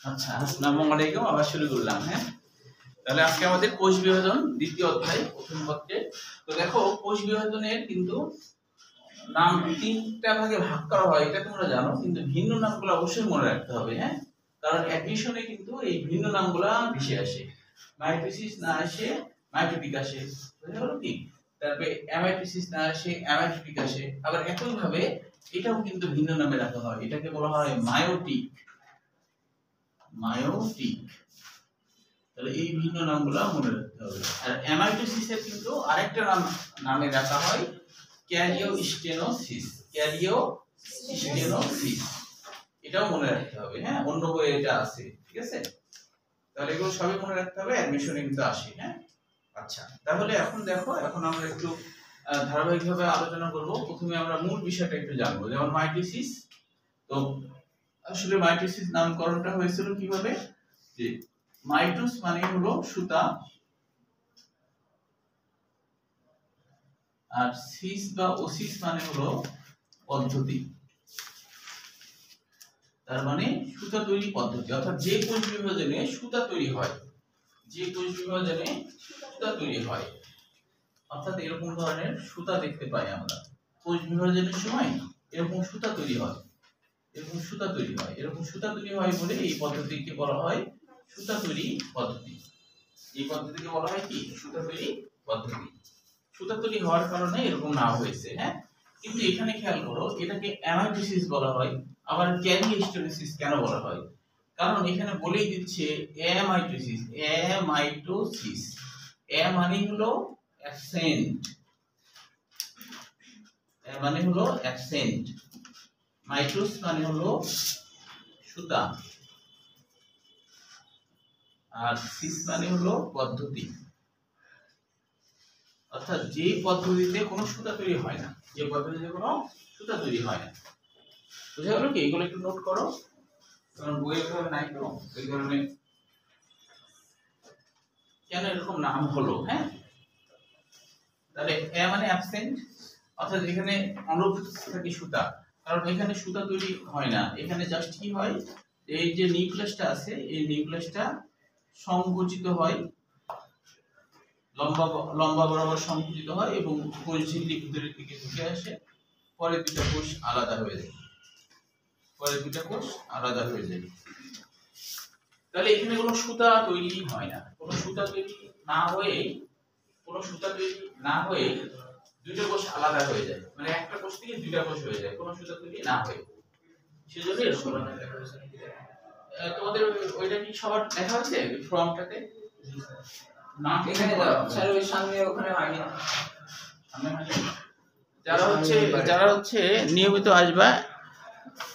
আচ্ছা, আসসালামু আলাইকুম। আবার শুরু করলাম। হ্যাঁ, তাহলে আজকে আমাদের কোষ বিভাজন দ্বিতীয় অধ্যায় প্রথম পত্রে। তো দেখো, কোষ বিভাজনের কিন্তু নাম তিনটা ভাগে ভাগ করা হয়, এটা তোমরা জানো, কিন্তু ভিন্ন নামগুলো অবশ্যই মনে রাখতে হবে। হ্যাঁ, কারণ অ্যাডমিশনে কিন্তু এই ভিন্ন নামগুলা বেশি আসে। মাইটোসিস না আসে মাইটোটিক আসে, বুঝা গেল কি? তারপরে অ্যামাইটোসিস না আসে অ্যামাইটোটিক আসে। আবার একই ভাবে এটাও কিন্তু ভিন্ন নামে রাখা হয়, এটাকে বলা হয় মায়োটিক। মায়োটিক, তাহলে এই ভিন্ন নামগুলো মনে রাখতে হবে। আর অ্যামাইটোসিসের কিন্তু আরেকটা নামে রাখা হয় ক্যারিওস্টেনোসিস। ক্যারিওস্টেনোসিস, এটাও মনে রাখতে হবে। হ্যাঁ, অন্য বইয়ে এটা আছে, ঠিক আছে? তাহলে এগুলো সবই মনে রাখতে হবে, অ্যাডমিশনে কিন্তু আসে। হ্যাঁ, আচ্ছা, তাহলে এখন দেখো, এখন আমরা একটু ধারাবাহিকভাবে আলোচনা করব। প্রথমে আমরা মূল বিষয়টা একটু জানবো, যেমন মাইটোসিস। তো আসলে মাইটোসিস নামকরণটা হয়েছিল কিভাবে? যে মাইটোস মানে হলো সুতা, আর সিস বা ওসিস মানে হলো পদ্ধতি। তার মানে সুতা তৈরি পদ্ধতি, অর্থাৎ যে কোষ বিভাজনে সুতা তৈরি হয়, যে কোষ বিভাজনে সুতা তৈরি হয়, অর্থাৎ এরকম ধরনের সুতা দেখতে পাই আমরা কোষ বিভাজনের সময়। এরকম সুতা তৈরি হয়, এরকম সুতা তৈরি হয়, এরকম সুতা তৈরি হয় বলে এই পদ্ধতিকে বলা হয় সুতা তৈরি পদ্ধতি। এই পদ্ধতিকে বলা হয় কি? সুতা তৈরি পদ্ধতি। সুতা তৈরি হওয়ার কারণে এরকম নাম হয়েছে। হ্যাঁ, কিন্তু এখানে খেয়াল করো, এটাকে অ্যামাইটোসিস বলা হয়। আবার ক্যারিওস্টেনোসিস কেন বলা হয়? কারণ এখানে বলেই দিচ্ছে অ্যামাইটোসিস। অ্যামাইটোসিস, এ মানে হলো অ্যাবসেন্ট, এ মানে হলো অ্যাবসেন্ট, মাইটোস মানে হলো সুতা, আর সিস মানে হলো পদ্ধতি। অর্থাৎ যে পদ্ধতিতে কোনো সুতা তৈরি হয় না, যে পদ্ধতিতে কোনো সুতা তৈরি হয় না। বুঝা গেল কি? এগুলো একটু নোট করো, কারণ বইয়ে ভাবে নাই তো, এই কারণে কেন এরকম নাম হলো। হ্যাঁ, তাহলে এ মানে অ্যাবসেন্ট, অর্থাৎ এখানে অনুপস্থিত থাকে সুতা, কারণ এখানে সুতা তৈরি হয় না। এখানে জাস্ট কি হয়, এই যে নিউক্লিয়াসটা আছে, এই নিউক্লিয়াসটা সংকুচিত হয়, লম্বা লম্বা বরাবর সংকুচিত হয় এবং কোষ ঝিল্লি ভিতরের দিকে ঢুকে আসে। পরে দুটো কোষ আলাদা হয়ে যায়, পরে দুটো কোষ আলাদা হয়ে যায়। তাহলে এখানে কোনো সুতা তৈরি হয় না। কোনো সুতা তৈরি না হয়ে, কোনো সুতা তৈরি না হয়ে দুটো কোষ আলাদা হয়ে যায়, মানে একটা কোষ থেকে দুইটা কোষ হয়ে যায় কোনো সুতা তৈরি না হয়ে। সেজন্য এরকম তোমাদের ওইটা কি সবার দেখা হচ্ছে ফর্মটাতে? না, এখানে স্যার ওই সামনে ওখানে হয়নি, সামনে হয়নি। যারা হচ্ছে নিয়মিত আসবা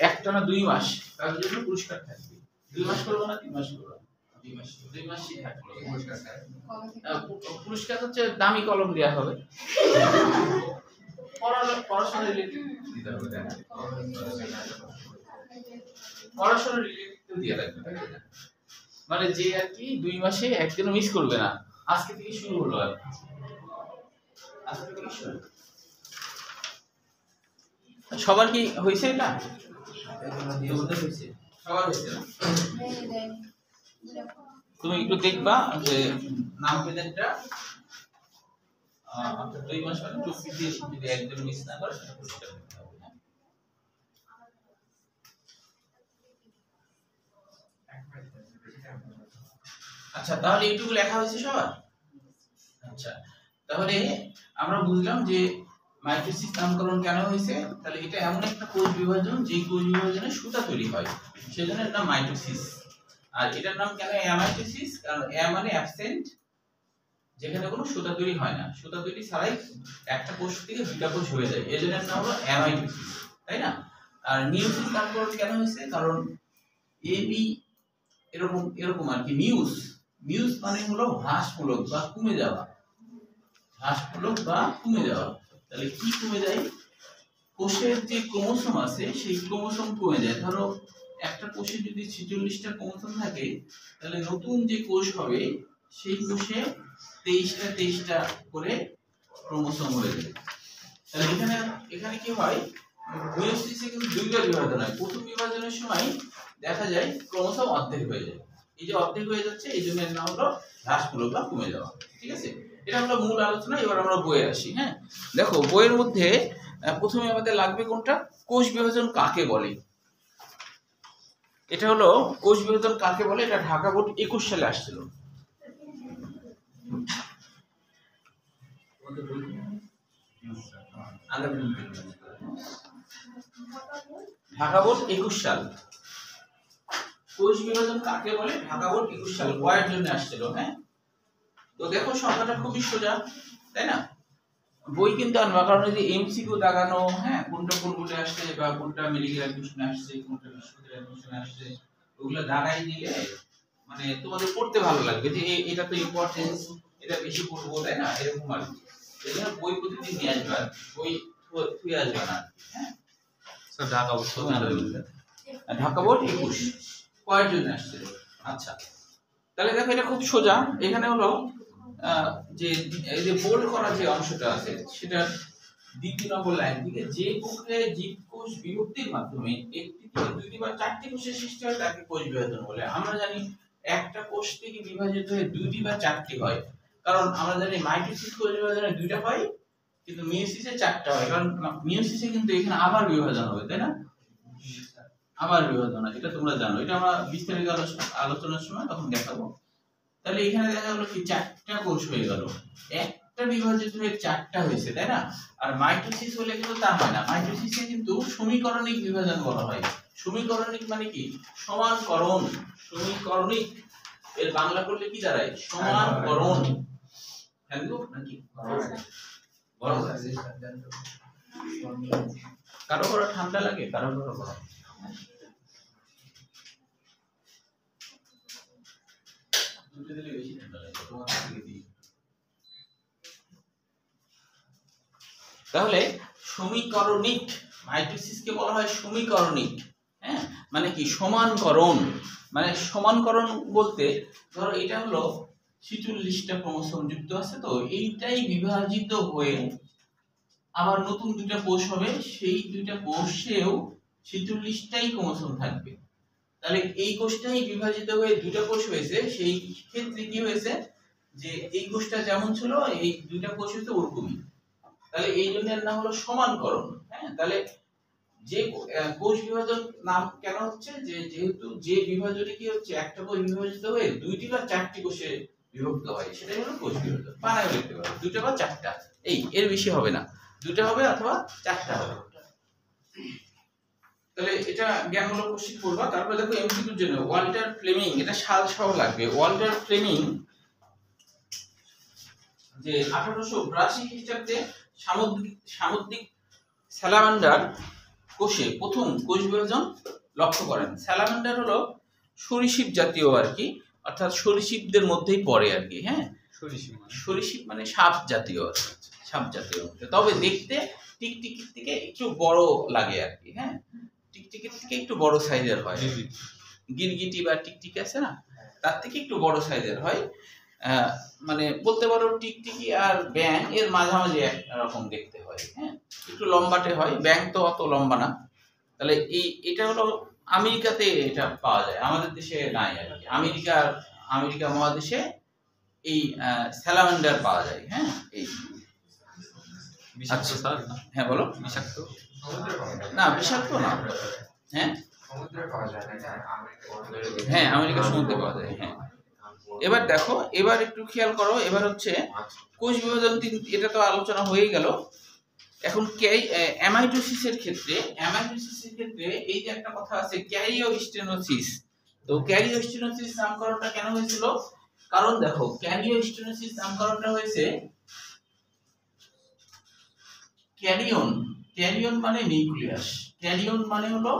একটানা 2 মাস, তার জন্য পুরস্কার থাকবে। 2 মাস করবো না 3 মাস করবো? 2 মাসই থাকবে পুরস্কার। পুরস্কার হচ্ছে দামি কলম দেওয়া হবে, পড়াশোনা রিলেটেড দিতে হবে, পড়াশোনা রিলেটেড দিয়ে রাখবে। মানে যে আর কি 2 মাসে একদিনও মিস করবে না। আজকে থেকে শুরু হলো, আর আজকে থেকে শুরু। সবার কি হয়েছে? এটা সবার হয়েছে না? তুমি একটু দেখবা যে নাম প্রেজেন্টটা 2 মাস মানে 24 দিয়ে যদি একদম মিস না করে সেটা পুরস্কার দিতে হবে। আচ্ছা, তাহলে এইটুকু লেখা হয়েছে সবার? আচ্ছা, তাহলে আমরা বুঝলাম যে মাইটোসিস নামকরণ কেন হয়েছে। তাহলে এটা এমন একটা কোষ বিভাজন যে কোষ বিভাজনে সুতা তৈরি হয়, সেজন্য এর নাম মাইটোসিস। আর এটার নাম কেন অ্যামাইটোসিস? কারণ এ মানে অ্যাবসেন্ট, যেখানে কোনো সুতা তৈরি হয় না, সুতা তৈরি ছাড়াই একটা কোষ থেকে দুটা কোষ হয়ে যায়, এজন্য এর নাম হলো অ্যামাইটোসিস, তাই না? আর মিওসিস নামকরণ কেন হয়েছে? কারণ এবি এরকম এরকম আর কি। মিউস মানে হলো হ্রাসমূলক বা কমে যাওয়া, হ্রাসমূলক বা কমে যাওয়া। তাহলে কি কমে যায়? কোষের যে ক্রোমোসোম আছে সেই ক্রোমোসোম কমে যায়। ধরো একটা কোষে যদি 46টা ক্রোমোসোম থাকে, তাহলে নতুন যে কোষ হবে সেই কোষে 23টা করে ক্রোমোসোম হয়ে যায়। তাহলে এখানে কি হয়, মিওসিসে কিন্তু দুইটা বিভাজন হয়। প্রথম বিভাজনের সময় দেখা যায় ক্রোমোসোম অর্ধেক হয়ে যায়। এই যে অর্ধেক হয়ে যাচ্ছে এই জন্য এর নাম হলো হ্রাসমূলক বা কমে যাওয়া। ঠিক আছে, এটা হলো মূল আলোচনা। এবার আমরা বইয়ে আসি। হ্যাঁ, দেখো বইয়ের মধ্যে প্রথমে আমাদের লাগবে কোনটা, কোষ বিভাজন কাকে বলে। এটা হলো কোষ বিভাজন কাকে বলে, এটা ঢাকা বোর্ড 21 সালে আসছিল। ঢাকা বোর্ড 21 সাল, কোষ বিভাজন কাকে বলে ঢাকা বোর্ড 21 সাল বয়ের জন্য আসছিল। হ্যাঁ, তো দেখো সংখ্যাটা খুবই সোজা, তাই না? বই কিন্তু আনবা, কারণ এই যে এমসিকিউ দাগানো, হ্যাঁ, কোনটা কোন বোর্ডে আসছে বা কোনটা মেডিকেল অ্যাডমিশনে আসছে, কোনটা বিশ্ববিদ্যালয় অ্যাডমিশনে আসছে, ওগুলো দাগাই দিলে মানে তোমাদের পড়তে ভালো লাগবে যে এটা তো ইম্পর্টেন্স, এটা বেশি পড়বো, তাই না? এরকম আর কি। এই জন্য বই প্রতিদিন নিয়ে আসবে, বই থুয়ে আসবে না। হ্যাঁ স্যার, ঢাকা বোর্ড 21 কয়ের জন্য আসছিল। আচ্ছা, তাহলে দেখো এটা খুব সোজা। এখানে হলো যে এই যে বোল্ড করা যে অংশটা আছে সেটা দ্বিতীয় নম্বর লাইন থেকে, যে প্রক্রিয়ায় জীবকোষ বিভক্তির মাধ্যমে একটি থেকে দুইটি বা চারটি কোষের সৃষ্টি হয় তাকে কোষ বিভাজন বলে। আমরা জানি একটা কোষ থেকে বিভাজিত হয়ে দুইটি বা চারটি হয়, কারণ আমরা জানি মাইটোসিস কোষ বিভাজনে দুইটা হয় কিন্তু মিয়োসিসে চারটা হয়, কারণ মিয়োসিসে কিন্তু এখানে আবার বিভাজন হবে, তাই না? আবার বিভাজন, এটা তোমরা জানো, এটা আমরা বিস্তারিত আলোচনার সময় তখন দেখাবো। তাহলে এখানে দেখা গেল কি চারটা কোষ হয়ে গেল, একটা বিভাজিত হয়ে চারটা হয়েছে, তাই না? আর মাইটোসিস হলে কিন্তু তা হয় না, মাইটোসিসে কিন্তু সমীকরণিক বিভাজন বলা হয়। সমীকরণিক মানে কি? সমানকরণ। সমীকরণিক এর বাংলা করলে কি দাঁড়ায়? সমানকরণ। হ্যালো নাকি বড় কারো কারো ঠান্ডা লাগে, কারো কারো গরম। তাহলে সমীকরণিক, মাইটোসিসকে বলা হয় সমীকরণিক। হ্যাঁ, মানে কি? সমানকরণ। মানে সমানকরণ বলতে ধরো এটা হলো 46টা ক্রোমোসোম যুক্ত আছে, তো এইটাই বিভাজিত হয়ে আবার নতুন দুইটা কোষ হবে, সেই দুইটা কোষেও 46টাই ক্রোমোসোম থাকবে। তাহলে এই কোষটাই বিভাজিত হয়ে দুটো কোষ হয়েছে, সেই ক্ষেত্রে কি হয়েছে যে এই কোষটা যেমন ছিল এই দুইটা কোষ হচ্ছে ওরকমই। তাহলে এই জন্য এর নাম হলো সমানকরণ। হ্যাঁ, তাহলে যে কোষ বিভাজন নাম কেন হচ্ছে, যে যেহেতু যে বিভাজনে কি হচ্ছে একটা কোষ বিভাজিত হয়ে দুইটি বা চারটি কোষে বিভক্ত হয়, সেটাই হলো কোষ বিভাজন। বানায় লিখতে পারো দুটো বা চারটা, এই এর বেশি হবে না, দুটো হবে অথবা চারটা হবে। তাহলে এটা জ্ঞানমূলক কোশ্চেন পড়বা। তারপরে দেখো এমসিকিউর জন্য ওয়াল্টার ফ্লেমিং, এটা সাল সহ লাগবে। ওয়াল্টার ফ্লেমিং যে 1882 খ্রিস্টাব্দে সামুদ্রিক স্যালামান্ডার কোষে প্রথম কোষ বিভাজন লক্ষ্য করেন। স্যালামান্ডার হলো সরীসৃপ জাতীয় আর কি, অর্থাৎ সরীসৃপদের মধ্যেই পড়ে আর কি। হ্যাঁ, সরীসৃপ মানে সাপ জাতীয়, সাপ জাতীয়, তবে দেখতে টিকটিকির থেকে একটু বড় লাগে আর কি। হ্যাঁ, টিকটিকির থেকে একটু বড় সাইজের হয়, গিরগিটি বা টিকটিকি আছে না, তার থেকে একটু বড় সাইজের হয়। মানে বলতে পারো টিকটিকি আর ব্যাং এর মাঝামাঝি একরকম দেখতে হয়। হ্যাঁ, একটু লম্বাটে হয়, ব্যাং তো অত লম্বা না। তাহলে এটা হলো আমেরিকাতে এটা পাওয়া যায়, আমাদের দেশে নাই আর কি। আমেরিকা মহাদেশে এই স্যালামান্ডার পাওয়া যায়। হ্যাঁ, এই আচ্ছা স্যার, হ্যাঁ বলো। বিষাক্ত না, বিষাক্ত না। হ্যাঁ, হ্যাঁ আমেরিকা সমুদ্রে পাওয়া যায়। হ্যাঁ, এবার দেখো, এবার একটু খেয়াল করো, এবার হচ্ছে কোষ বিভাজন, এটা তো আলোচনা হয়ে গেল। এখন অ্যামাইটোসিসের ক্ষেত্রে এই যে একটা কথা আছে ক্যারিওস্টেনোসিস, তো ক্যারিওস্টেনোসিস নামকরণটা কেন হয়েছিল? কারণ দেখো ক্যারিওস্টেনোসিস নামকরণটা হয়েছে, ক্যারিয়ন মানে নিউক্লিয়াস, ক্যারিয়ন মানে হলো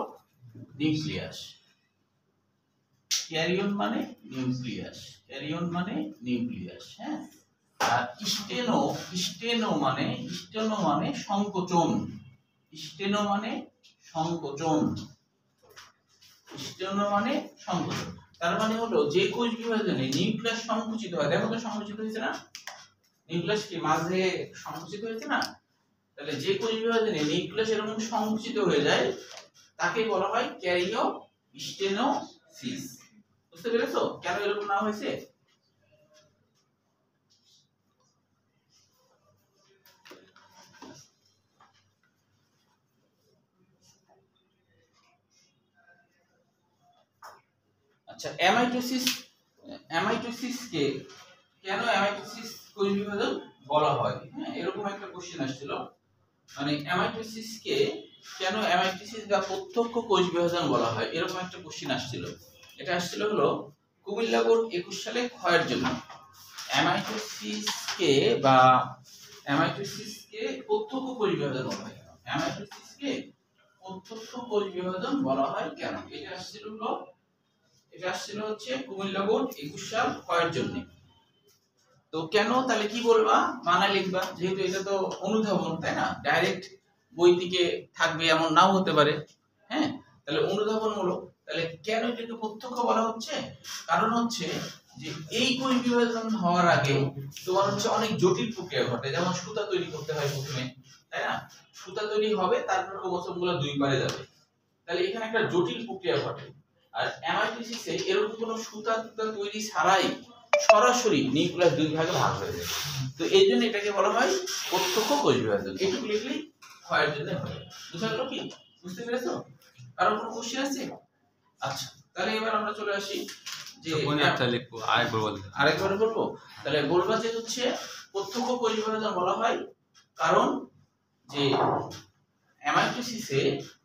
নিউক্লিয়াস, ক্যারিয়ন মানে নিউক্লিয়াস। হ্যাঁ, আর স্টেনো মানে সংকোচন, তার মানে হলো যে কোষ বিভাজনে নিউক্লিয়াস সংকুচিত হয়, দেখো তো সংকুচিত হয়েছে না, নিউক্লিয়াস কি মাঝে সংকুচিত হয়েছে না? তাহলে যে কোষ বিভাজনে নিউক্লিয়াস এরকম সংকুচিত হয়ে যায় তাকে বলা হয় স্টেনোসিস। বুঝতে পেরেছো কেন এরকম নাম হয়েছে? আচ্ছা, অ্যামাইটোসিসকে কেন অ্যামাইটোসিস কোষ বিভাজন বলা হয়? হ্যাঁ, এরকম একটা কোশ্চেন আসছিল, মানে অ্যামাইটোসিসকে কেন অ্যামাইটোসিস বা প্রত্যক্ষ কোষ বিভাজন বলা হয়, এরকম একটা কোশ্চেন আসছিল। এটা আসছিল হলো কুমিল্লা বোর্ড 21 সালে ক্ষয়ের জন্য। অ্যামাইটোসিসকে প্রত্যক্ষ কোষ বিভাজন বলা হয়। অ্যামাইটোসিসকে প্রত্যক্ষ কোষ বিভাজন বলা হয় কেন? এটা আসছিল হচ্ছে কুমিল্লা বোর্ড 21 সাল ক্ষয়ের জন্য। তো কেন, তাহলে কি বলবা, মানা লিখবা, যেহেতু এটা তো অনুধাবন, তাই না? ডাইরেক্ট বই থেকে থাকবে এমন নাও হতে পারে। হ্যাঁ, তাহলে অনুধাবনমূলক। তাহলে কেন এটাকে প্রত্যক্ষ বলা হচ্ছে? কারণ হচ্ছে যে এই কোষ বিভাজন হওয়ার আগে তোমার হচ্ছে অনেক জটিল প্রক্রিয়া ঘটে, যেমন সুতা তৈরি করতে হয় প্রথমে, তাই না? সুতা তৈরি হবে, তারপর ক্রোমোসোমগুলো দুই পারে যাবে। তাহলে এখানে একটা জটিল প্রক্রিয়া ঘটে। আর অ্যামাইটোসিসে এরকম কোনো সুতা তৈরি ছাড়াই সরাসরি নিউক্লিয়াস দুই ভাগে ভাগ হয়ে যায়। তো এই জন্য এটাকে বলা হয় প্রত্যক্ষ কোষ বিভাজন। এইটুকু লিখলেই ক্ষয়ের জন্য হবে। বুঝা গেল কি? বুঝতে পেরেছো? কারো কোনো কোশ্চেন আছে? আচ্ছা, তাহলে এবার আমরা চলে আসি যে আরেকবার বলবো। তাহলে বলবা যে হচ্ছে প্রত্যক্ষ কোষ বিভাজন বলা হয় কারণ যে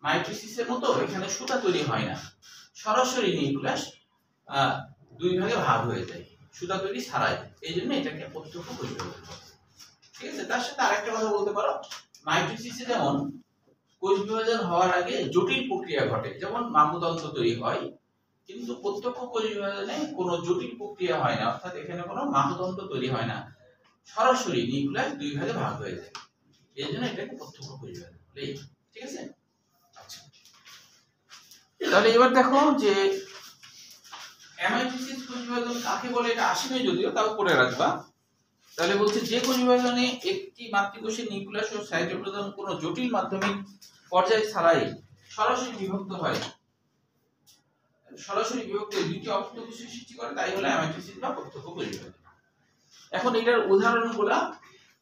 মাইটোসিসের মতো এখানে সুতা তৈরি হয় না, সরাসরি নিউক্লিয়াস দুই ভাগে ভাগ হয়ে যায় সুতা তৈরি ছাড়াই। এই জন্য এটাকে প্রত্যক্ষ কোষ বিভাজন বলে। ঠিক আছে, তার সাথে আরেকটা কথা বলতে পারো, মাইটোসিসে যেমন কোষ বিভাজন হওয়ার আগে জটিল প্রক্রিয়া ঘটে, যেমন মামুতন্ত্র তৈরি হয়, কিন্তু প্রত্যক্ষ কোষ বিভাজনে কোনো জটিল প্রক্রিয়া হয় না, অর্থাৎ এখানে কোনো মামুতন্ত্র তৈরি হয় না, সরাসরি নিউক্লিয়াস দুই ভাগে ভাগ হয়ে যায়। এই জন্য এটাকে প্রত্যক্ষ কোষ বিভাজন বলে। ঠিক আছে? আচ্ছা, তাহলে এবার দেখো যে অ্যামাইটোসিস কোষ বিভাজন কাকে বলে, এটা আসেনি যদিও, তাও পড়ে রাখবা। তাহলে বলছে যে কোষ বিভাজনে একটি মাতৃকোষের নিউক্লিয়াস ও সাইটোপ্লাজম কোনো জটিল মাধ্যমিক পর্যায় ছাড়াই সরাসরি বিভক্ত হয়, সরাসরি বিভক্ত দুটি অপত্য কোষের সৃষ্টি করে, তাই হলো অ্যামাইটোসিস বা প্রত্যক্ষ কোষ বিভাজন। এখন এটার উদাহরণগুলো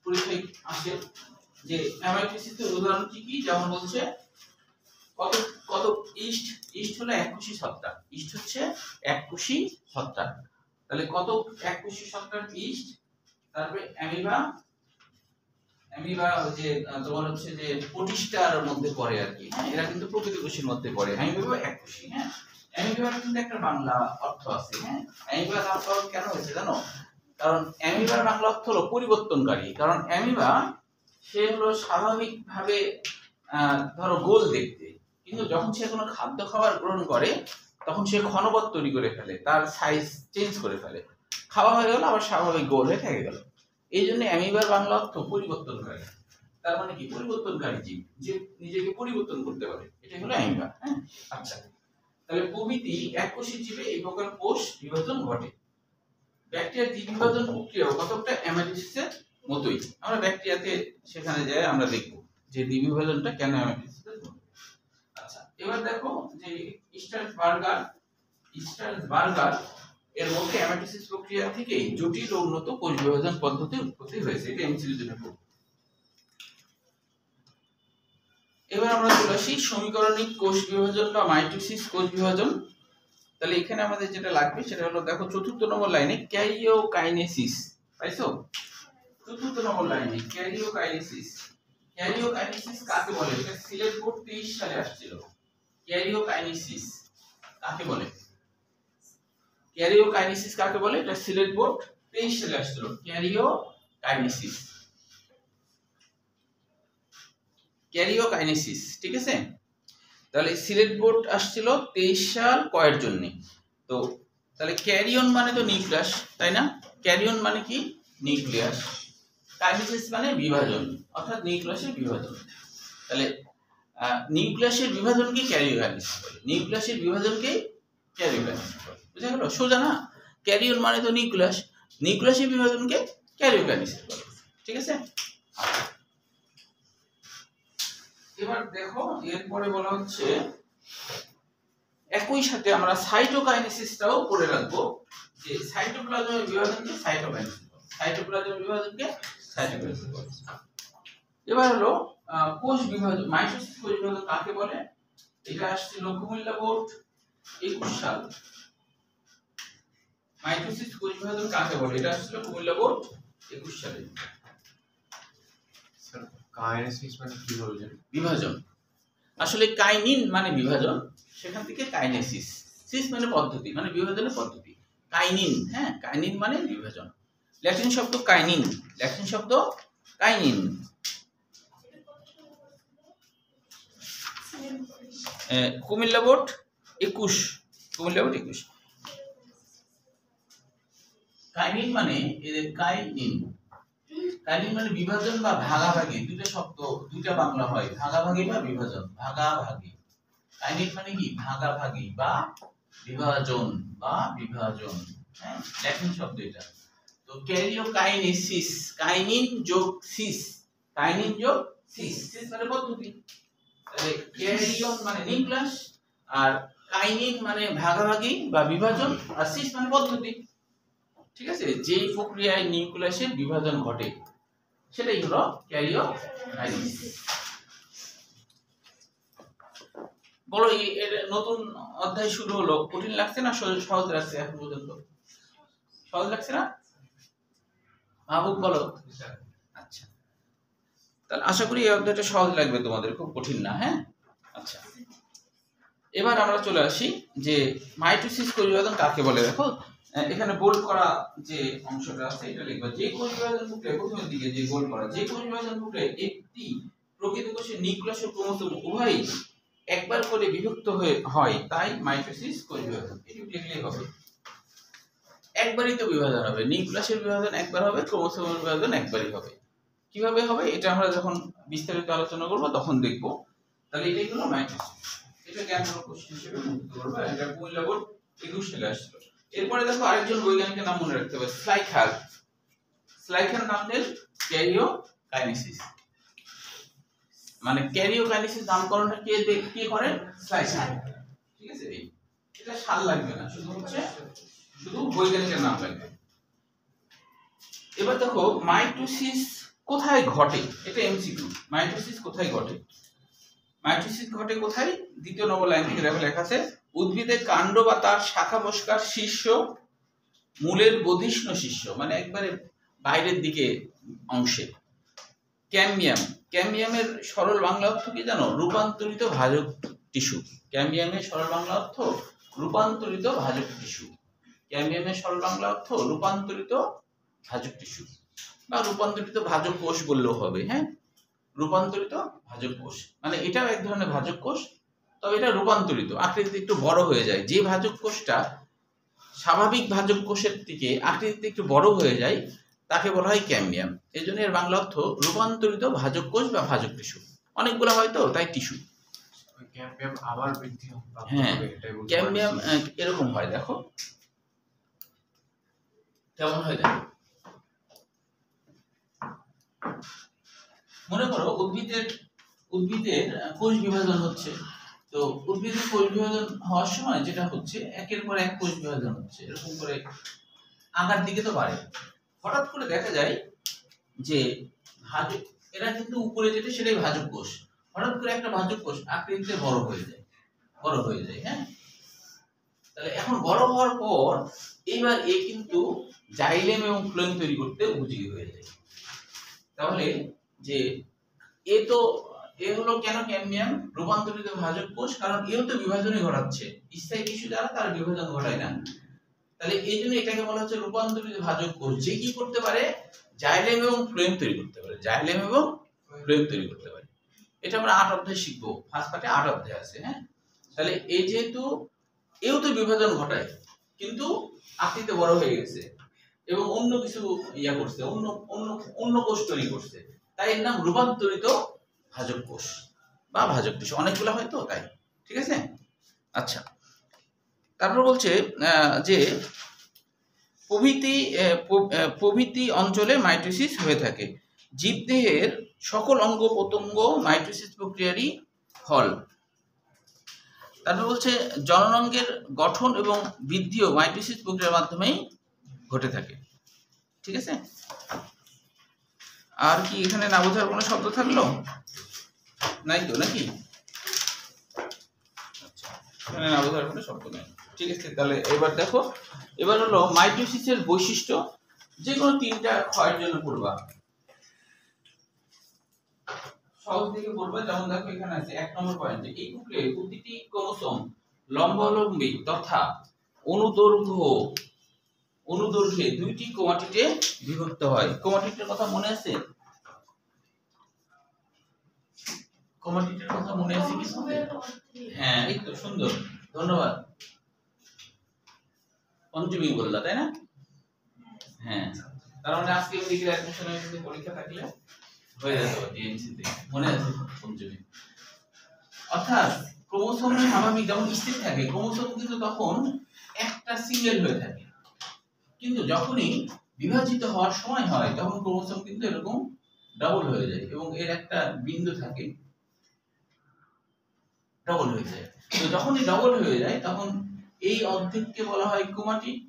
পরীক্ষায় আসে যে অ্যামাইটোসিসের উদাহরণ কি কি, যেমন বলছে কত কত ইস্ট হলো এককোষী ছত্রাক, ইস্ট হচ্ছে এককোষী ছত্রাক। তাহলে কত এককোষী ছত্রাক ইস্ট, তারপরে অ্যামিবা যে তোমার হচ্ছে যে প্রোটিস্টার মধ্যে পড়ে আর কি। হ্যাঁ, এরা কিন্তু প্রকৃতি কোষের মধ্যে পড়ে। অ্যামিবা এককোষী। হ্যাঁ, অ্যামিবার কিন্তু একটা বাংলা অর্থ আছে। হ্যাঁ, অ্যামিবা নামকরণ কেন হয়েছে জানো? কারণ অ্যামিবার বাংলা অর্থ হলো পরিবর্তনকারী। কারণ অ্যামিবা সে হলো স্বাভাবিকভাবে ধরো গোল দেখতে, কিন্তু যখন সে কোনো খাদ্য খাবার গ্রহণ করে তখন সে ঘনবৎ তৈরি করে ফেলে, তার সাইজ চেঞ্জ করে ফেলে, খাওয়া হয়ে গেল আবার স্বাভাবিক গোল হয়ে থেকে গেল। এই জন্য অ্যামিবার বাংলা অর্থ পরিবর্তনকারী। তার মানে কি? পরিবর্তনকারী জীব, যে নিজেকে পরিবর্তন করতে পারে, এটাই হলো অ্যামিবা। হ্যাঁ, আচ্ছা, তাহলে প্রভৃতি এককোষী জীবে এই প্রকার কোষ বিভাজন ঘটে। ব্যাকটেরিয়ার দ্বিবিভাজন প্রক্রিয়াও কতটা অ্যামাইটোসিসের মতোই। আমরা ব্যাকটেরিয়াতে সেখানে যাই আমরা দেখব যে দ্বিবিভাজনটা কেন অ্যামাইটোসিসের মতো। আচ্ছা, এবার দেখো যে স্টার্নবার্গার এর মধ্যে অ্যামাইটোসিস প্রক্রিয়া থেকে জটিল ও উন্নত কোষ বিভাজন পদ্ধতির উৎপত্তি হয়েছে। এটা এমসিকিউ জন্য পড়ব। এবার আমরা চলে আসি সমীকরণিক কোষ বিভাজন বা মাইটোসিস কোষ বিভাজন। তাহলে এখানে আমাদের যেটা লাগবে সেটা হলো, দেখো চতুর্থ নম্বর লাইনে ক্যারিওকাইনেসিস পাইছো? চতুর্থ নম্বর লাইনে ক্যারিওকাইনেসিস কাকে বলে? এটা সিলেট বোর্ড 23 সালে আসছিল। ক্যারিওকাইনেসিস কাকে বলে? কাকে বলে? এটা সিলেট বোর্ড 23 সালে আসছিল। ক্যারিওকাইনেসিস, ঠিক আছে? তাহলে সিলেট বোর্ড আসছিল 23 সাল কয়ের জন্য। তো তাহলে ক্যারিয়ন মানে তো নিউক্লিয়াস, তাই না? ক্যারিয়ন মানে কি? নিউক্লিয়াস। কাইনেসিস মানে বিভাজন, অর্থাৎ নিউক্লিয়াসের বিভাজন। তাহলে নিউক্লিয়াসের বিভাজনকে ক্যারিওকাইনেসিস বলে, নিউক্লিয়াসের বিভাজনকে ক্যারিওকাইনেসিস বলে। বুঝা গেল? সোজা না? ক্যারিয়ন মানে তো নিউক্লিয়াস, নিউক্লিয়াসের বিভাজনকে ক্যারিওকাইনেসিস বলে। ঠিক আছে? এবার দেখো এরপরে বলা হচ্ছে একই সাথে আমরা সাইটোকাইনেসিসটাও করে রাখবো, যে সাইটোপ্লাজমের বিভাজনকে সাইটোকাইনেসিস, সাইটোপ্লাজমের বিভাজনকে সাইটোকাইনেসিস। এবার হলো কোষ বিভাজন, মাইটোসিস কোষ বিভাজন কাকে বলে? এটা আসছিল কুমিল্লা বোর্ড 21 সাল। মাইটোসিস কোষ বিভাজন কাকে বলে? এটা আসছিল কুমিল্লা বোর্ড 21 সালে। স্যার কাইনেসিস মানে কি বলছেন? বিভাজন। আসলে কাইনিন মানে বিভাজন, সেখান থেকে কাইনেসিস, সিস মানে পদ্ধতি, মানে বিভাজনের পদ্ধতি। কাইনিন, হ্যাঁ, কাইনিন মানে বিভাজন। ল্যাটিন শব্দ কাইনিন, ল্যাটিন শব্দ কাইনিন। Comilla board 21, Comilla board 21। কাইনিন মানে এদের কাইনিন, কাইনিন মানে বিভাজন বা ভাগাভাগি, দুটো শব্দ, দুটো বাংলা হয়, ভাগাভাগি বা বিভাজন, ভাগাভাগি। কাইনিন মানে কি? ভাগাভাগি বা বিভাজন বা বিভাজন, হ্যাঁ, ল্যাটিন শব্দ এটা। তো ক্যারিওকাইনেসিস, কাইনিন যোগ সিস, কাইনিন যোগ সিস, সিস মানে পদ্ধতি। তাহলে ক্যারিয়ন মানে নিউক্লিয়াস, আর কাইনিন মানে ভাগাভাগি বা বিভাজন, আর সিস মানে পদ্ধতি। ঠিক আছে, যে প্রক্রিয়ায় নিউক্লিয়াসের বিভাজন ঘটে সেটাই হলো ক্যারিওকাইনেসিস। বলো, এর নতুন অধ্যায় শুরু হলো, কঠিন লাগছে না সহজ লাগছে? এখন পর্যন্ত সহজ লাগছে না? মাহবুব বলো। আচ্ছা, তাহলে আশা করি এই অধ্যায়টা সহজ লাগবে তোমাদের, খুব কঠিন না। হ্যাঁ, আচ্ছা, এবার আমরা চলে আসি যে মাইটোসিস কোষ বিভাজন কাকে বলে। দেখো এখানে বোল্ড করা যে অংশটা আছে এটা লিখবা। যে কোষ বিভাজন প্রক্রিয়া, প্রথমের দিকে যে বোল্ড করা, যে কোষ বিভাজন প্রক্রিয়ায় একটি প্রকৃত কোষের নিউক্লিয়াস ও ক্রোমোসোম উভয়ই একবার করে বিভক্ত হয়, তাই মাইটোসিস কোষ বিভাজন। এটি লিখলেই হবে, একবারই তো বিভাজন হবে, নিউক্লিয়াসের বিভাজন একবার হবে, ক্রোমোসোমের বিভাজন একবারই হবে। কিভাবে হবে এটা আমরা যখন বিস্তারিত আলোচনা করব তখন দেখব। তাহলে এটাই হলো মাইটোসিস, এটা জ্ঞানমূলক কোশ্চেন হিসেবে মুক্ত করব। এটা কুমিল্লা বোর্ড 21 সালে আসছিল। এরপরে দেখো আরেকজন বৈজ্ঞানিকের নাম মনে রাখতে হবে, স্লাইখার। স্লাইখার নাম দেন ক্যারিওকাইনেসিস, মানে ক্যারিওকাইনেসিস নামকরণটা কে করেন? স্লাইখার। ঠিক আছে, এটা সাল লাগবে না, শুধু বৈজ্ঞানিকের নাম লাগবে। এবার দেখো মাইটোসিস কোথায় ঘটে, এটা এমসিকিউ। মাইটোসিস কোথায় ঘটে? মাইটোসিস ঘটে কোথায়? দ্বিতীয় নম্বর লাইন থেকে লেখা আছে, উদ্ভিদের কাণ্ড বা তার শাখা প্রশাখার শীর্ষ, মূলের বধিষ্ণু শীর্ষ, মানে একবারে বাইরের দিকে অংশে। ক্যাম্বিয়াম, ক্যাম্বিয়ামের সরল বাংলা অর্থ কি জানো? রূপান্তরিত ভাজক টিস্যু। ক্যাম্বিয়ামের সরল বাংলা অর্থ রূপান্তরিত ভাজক টিস্যু। ক্যাম্বিয়ামের সরল বাংলা অর্থ রূপান্তরিত ভাজক টিস্যু বা রূপান্তরিত ভাজক কোষ বললেও হবে। হ্যাঁ, রূপান্তরিত ভাজক কোষ মানে এটাও এক ধরনের ভাজক কোষ, তবে এটা রূপান্তরিত, আকৃতিতে একটু বড় হয়ে যায়। যে ভাজক কোষটা স্বাভাবিক ভাজক কোষের থেকে আকৃতিতে একটু বড় হয়ে যায় তাকে বলা হয় ক্যাম্বিয়াম। এই জন্য এর বাংলা অর্থ রূপান্তরিত ভাজক কোষ বা ভাজক টিস্যু। অনেকগুলো হয়তো তাই টিস্যু। ক্যাম্বিয়াম আবার বৃদ্ধি হবে। হ্যাঁ, ক্যাম্বিয়াম এরকম হয়, দেখো কেমন হয় দেখো। মনে করো উদ্ভিদের কোষ বিভাজন হচ্ছে, তো উদ্ভিদের কোষ বিভাজন হওয়ার সময় যেটা হচ্ছে, একের পর এক কোষ বিভাজন হচ্ছে, এরকম করে আগার দিকে তো বাড়ে। হঠাৎ করে দেখা যায় যে ভাজক, এরা কিন্তু উপরে যেটা সেটাই ভাজক কোষ, হঠাৎ করে একটা ভাজক কোষ আকৃতিতে বড় হয়ে যায়। হ্যাঁ, তাহলে এখন বড় হওয়ার পর এইবার এ কিন্তু জাইলেম এবং ফ্লোয়েম তৈরি করতে উপযোগী হয়ে যায়। তাহলে যে এ হলো কেন ক্যাম্বিয়াম রূপান্তরিত ভাজক কোষ, কারণ এও তো বিভাজনই ঘটাচ্ছে, স্থায়ী টিস্যু দ্বারা তার বিভাজন ঘটায় না। তাহলে এই জন্য এটাকে বলা হচ্ছে রূপান্তরিত ভাজক কোষ, যে কি করতে পারে? জাইলেম এবং ফ্লোয়েম তৈরি করতে পারে, জাইলেম এবং ফ্লোয়েম তৈরি করতে পারে। এটা আমরা 8 অধ্যায় শিখবো, ফার্স্ট পার্টে 8 অধ্যায় আছে। হ্যাঁ, তাহলে এই যেহেতু এও তো বিভাজন ঘটায় কিন্তু আকৃতিতে বড় হয়ে গেছে এবং অন্য কিছু করছে, অন্য কোষ তৈরি করছে, তাই এর নাম রূপান্তরিত ভাজক কোষ বা ভাজক টিস্যু। অনেকগুলো হয়তো তাই। ঠিক আছে, আচ্ছা, তারপর বলছে যে প্রভৃতি অঞ্চলে মাইটোসিস হয়ে থাকে। জীবদেহের সকল অঙ্গ প্রত্যঙ্গ মাইটোসিস প্রক্রিয়ারই ফল। তারপর বলছে জননাঙ্গের গঠন এবং বৃদ্ধিও মাইটোসিস প্রক্রিয়ার মাধ্যমেই ঘটে থাকে। ঠিক আছে, আর কি এখানে না বোঝার কোনো শব্দ থাকলো? নাই তো নাকি? আচ্ছা, এখানে না বোঝার কোনো শব্দ নাই। ঠিক আছে, তাহলে এবার দেখো, এবার হলো মাইটোসিসের বৈশিষ্ট্য। যে কোনো তিনটা ক্ষয়ের জন্য পড়বা, সহজ থেকে পড়বা। যেমন দেখো এখানে আছে 1 নম্বর পয়েন্টে, এই কুকলে প্রতিটি ক্রোমোসোম লম্বালম্বী তথা অনুদৈর্ঘ্যে দুইটি ক্রোমাটিডে বিভক্ত হয়। ক্রোমাটিডের কথা মনে আছে? ক্রোমাটিডের কথা মনে আছে কি? হ্যাঁ, এই তো সুন্দর, ধন্যবাদ। পঞ্চমী বললা তাই না? হ্যাঁ, তার মানে আজকে ওদিকে অ্যাডমিশনের যদি পরীক্ষা থাকলে হয়ে যেত টিএনসি তে, মনে আছে পঞ্চমী। অর্থাৎ ক্রোমোসোম স্বাভাবিক যখন স্থির থাকে, ক্রোমোসোম কিন্তু তখন একটা সিঙ্গেল হয়ে থাকে, কিন্তু যখনই বিভাজিত হওয়ার সময় হয় তখন ক্রোমোসোম কিন্তু এরকম ডাবল হয়ে যায় এবং এর একটা বিন্দু থাকে, ডাবল হয়ে যায়। তো যখনই ডাবল হয়ে যায় তখন এই অর্ধেককে বলা হয় ক্রোমাটিড,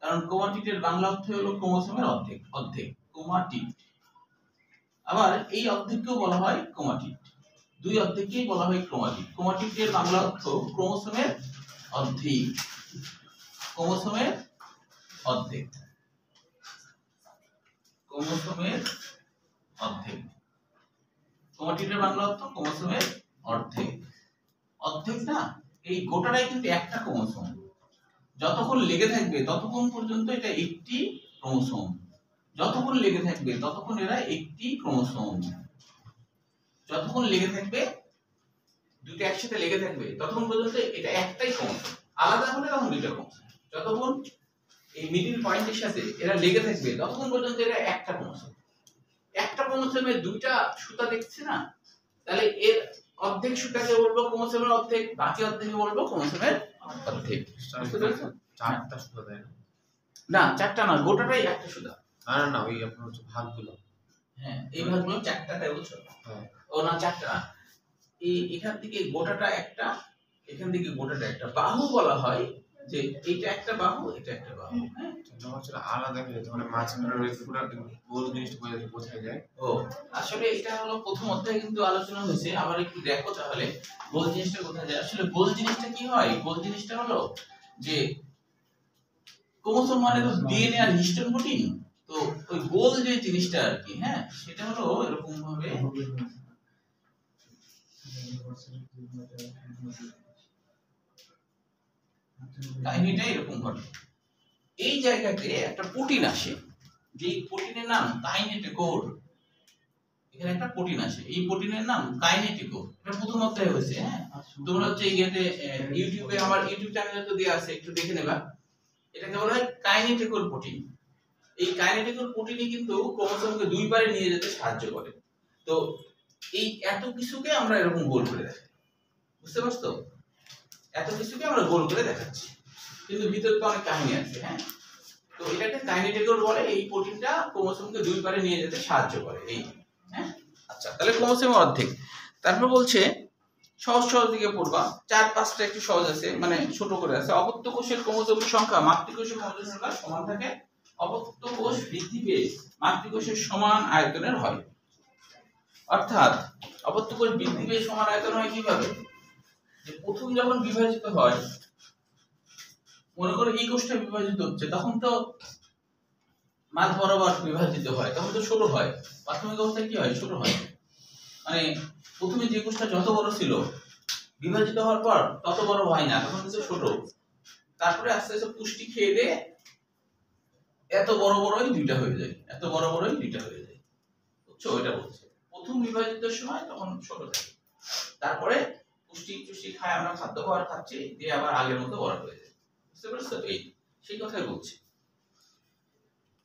কারণ ক্রোমাটিডের বাংলা অর্থ হলো ক্রোমোসোমের অর্ধেক, ক্রোমাটিড। আবার এই অর্ধেককেও বলা হয় ক্রোমাটিড, দুই অর্ধেককেই বলা হয় ক্রোমাটিড। ক্রোমাটিডের বাংলা অর্থ ক্রোমোসোমের অর্ধেক, ক্রোমোসোমের অর্ধেক, ক্রোমোসোমের অর্ধেক। ক্রোমাটিডের বাংলা অর্থ ক্রোমোসোমের অর্ধেক। অর্ধেক না, এই গোটাটাই কিন্তু একটা ক্রোমোসোম। যতক্ষণ লেগে থাকবে ততক্ষণ পর্যন্ত এটা একটি ক্রোমোসোম, যতক্ষণ লেগে থাকবে ততক্ষণ এরা একটি ক্রোমোসোম, যতক্ষণ লেগে থাকবে, দুটো একসাথে লেগে থাকবে ততক্ষণ পর্যন্ত এটা একটাই ক্রোমোসোম। আলাদা হলে তখন দুইটা ক্রোমোসোম। যতক্ষণ এই মিডল পয়েন্টের সাথে এরা লেগে থাকবে ততক্ষণ পর্যন্ত এরা একটা ক্রোমোসোম। একটা ক্রোমোসোমে দুইটা সুতা দেখছে না, তাহলে এর অর্ধেক সুতাকে বলবো ক্রোমোসোমের অর্ধেক, বাকি অর্ধেকে বলবো ক্রোমোসোমের অর্ধেক। বুঝতে পেরেছো? চারটা সুতা দেয় না, চারটা না, গোটাটাই একটা সুতা। না, ওই আপনার হচ্ছে ভাগগুলো। হ্যাঁ, এই ভাগগুলো চারটা, তাই বলছো? হ্যাঁ। ও না, চারটা না, এই এখান থেকে গোটাটা একটা, এখান থেকে গোটাটা একটা। বাহু বলা হয় যে এটা একটা বাহু, এটা একটা বাহু। হ্যাঁ, আলাদা হয়ে যেত, মানে মাঝখানে ওই পুরো গোল জিনিসটা বোঝা যায়। ও আসলে এটা হলো প্রথম অধ্যায়ে কিন্তু আলোচনা হয়েছে, আবার একটু দেখো তাহলে গোল জিনিসটা কোথায় যায়। আসলে গোল জিনিসটা কি হয়? গোল জিনিসটা হলো যে ক্রোমোসোম মানে তো ডিএনএ আর হিস্টোন প্রোটিন, তো ওই গোল যে জিনিসটা আর কি, হ্যাঁ, সেটা হলো এরকম ভাবে কাহিনীটা এরকম ঘটে। এই জায়গাতে একটা প্রোটিন আসে, যে প্রোটিনের নাম কাইনেটোকোর। এখানে একটা প্রোটিন আসে, এই প্রোটিনের নাম কাইনেটোকোর। এটা প্রথম অধ্যায়ে হয়েছে। হ্যাঁ, তোমরা হচ্ছে ইয়েতে ইউটিউবে, আমার ইউটিউব চ্যানেলে তো দেয়া আছে, একটু দেখে নেবা। এটাকে বলা হয় কাইনেটোকোর প্রোটিন। এই কাইনেটোকোর প্রোটিনই কিন্তু ক্রোমোসোমকে দুই পারে নিয়ে যেতে সাহায্য করে। তো এই এত কিছুকে আমরা এরকম গোল করে দেখাই, বুঝতে পারছো? এত কিছুকে আমরা গোল করে দেখাচ্ছি, কিন্তু ভিতরে তো অনেক কাহিনী আছে। হ্যাঁ, তো এটাকে কাইনেটোকোর বলে। এই প্রোটিনটা ক্রোমোসোমকে দুই পারে নিয়ে যেতে সাহায্য করে এই। হ্যাঁ, আচ্ছা, তাহলে ক্রোমোসোমের অর্ধেক। তারপর বলছে সহজ সহজ দিকে পড়বা, 4-5টা একটু সহজ আছে, মানে ছোট করে আছে। অপত্য কোষের ক্রোমোসোমের সংখ্যা মাতৃকোষের ক্রোমোসোমের সংখ্যা সমান থাকে। অপত্য কোষ বৃদ্ধি পেয়ে মাতৃকোষের সমান আয়তনের হয়। অর্থাৎ অপত্য কোষ বৃদ্ধি পেয়ে সমান আয়তন হয় কিভাবে? যে প্রথম যখন বিভাজিত হয়, মনে করো এই কোষটা বিভাজিত হচ্ছে, তখন তো মাঝ বরাবর বিভাজিত হয়, তখন তো ছোট হয়। প্রাথমিক অবস্থায় কি হয়? ছোট হয়। মানে প্রথমে যে কোষটা যত বড় ছিল, বিভাজিত হওয়ার পর তত বড় হয় না, তখন কিন্তু ছোট। তারপরে আস্তে আস্তে পুষ্টি খেয়ে দিয়ে এত বড় বড়ই দুইটা হয়ে যায়, এত বড় বড়ই দুইটা হয়ে যায়। বুঝছো? এটা বলছে প্রথম বিভাজিত সময় তখন ছোট থাকে, তারপরে পুষ্টি খায়, আমরা খাদ্য খাবার খাচ্ছি, দিয়ে আবার আগের মতো বড় হয়ে যায়। বুঝতে পারছো? এই সেই কথাই বলছি।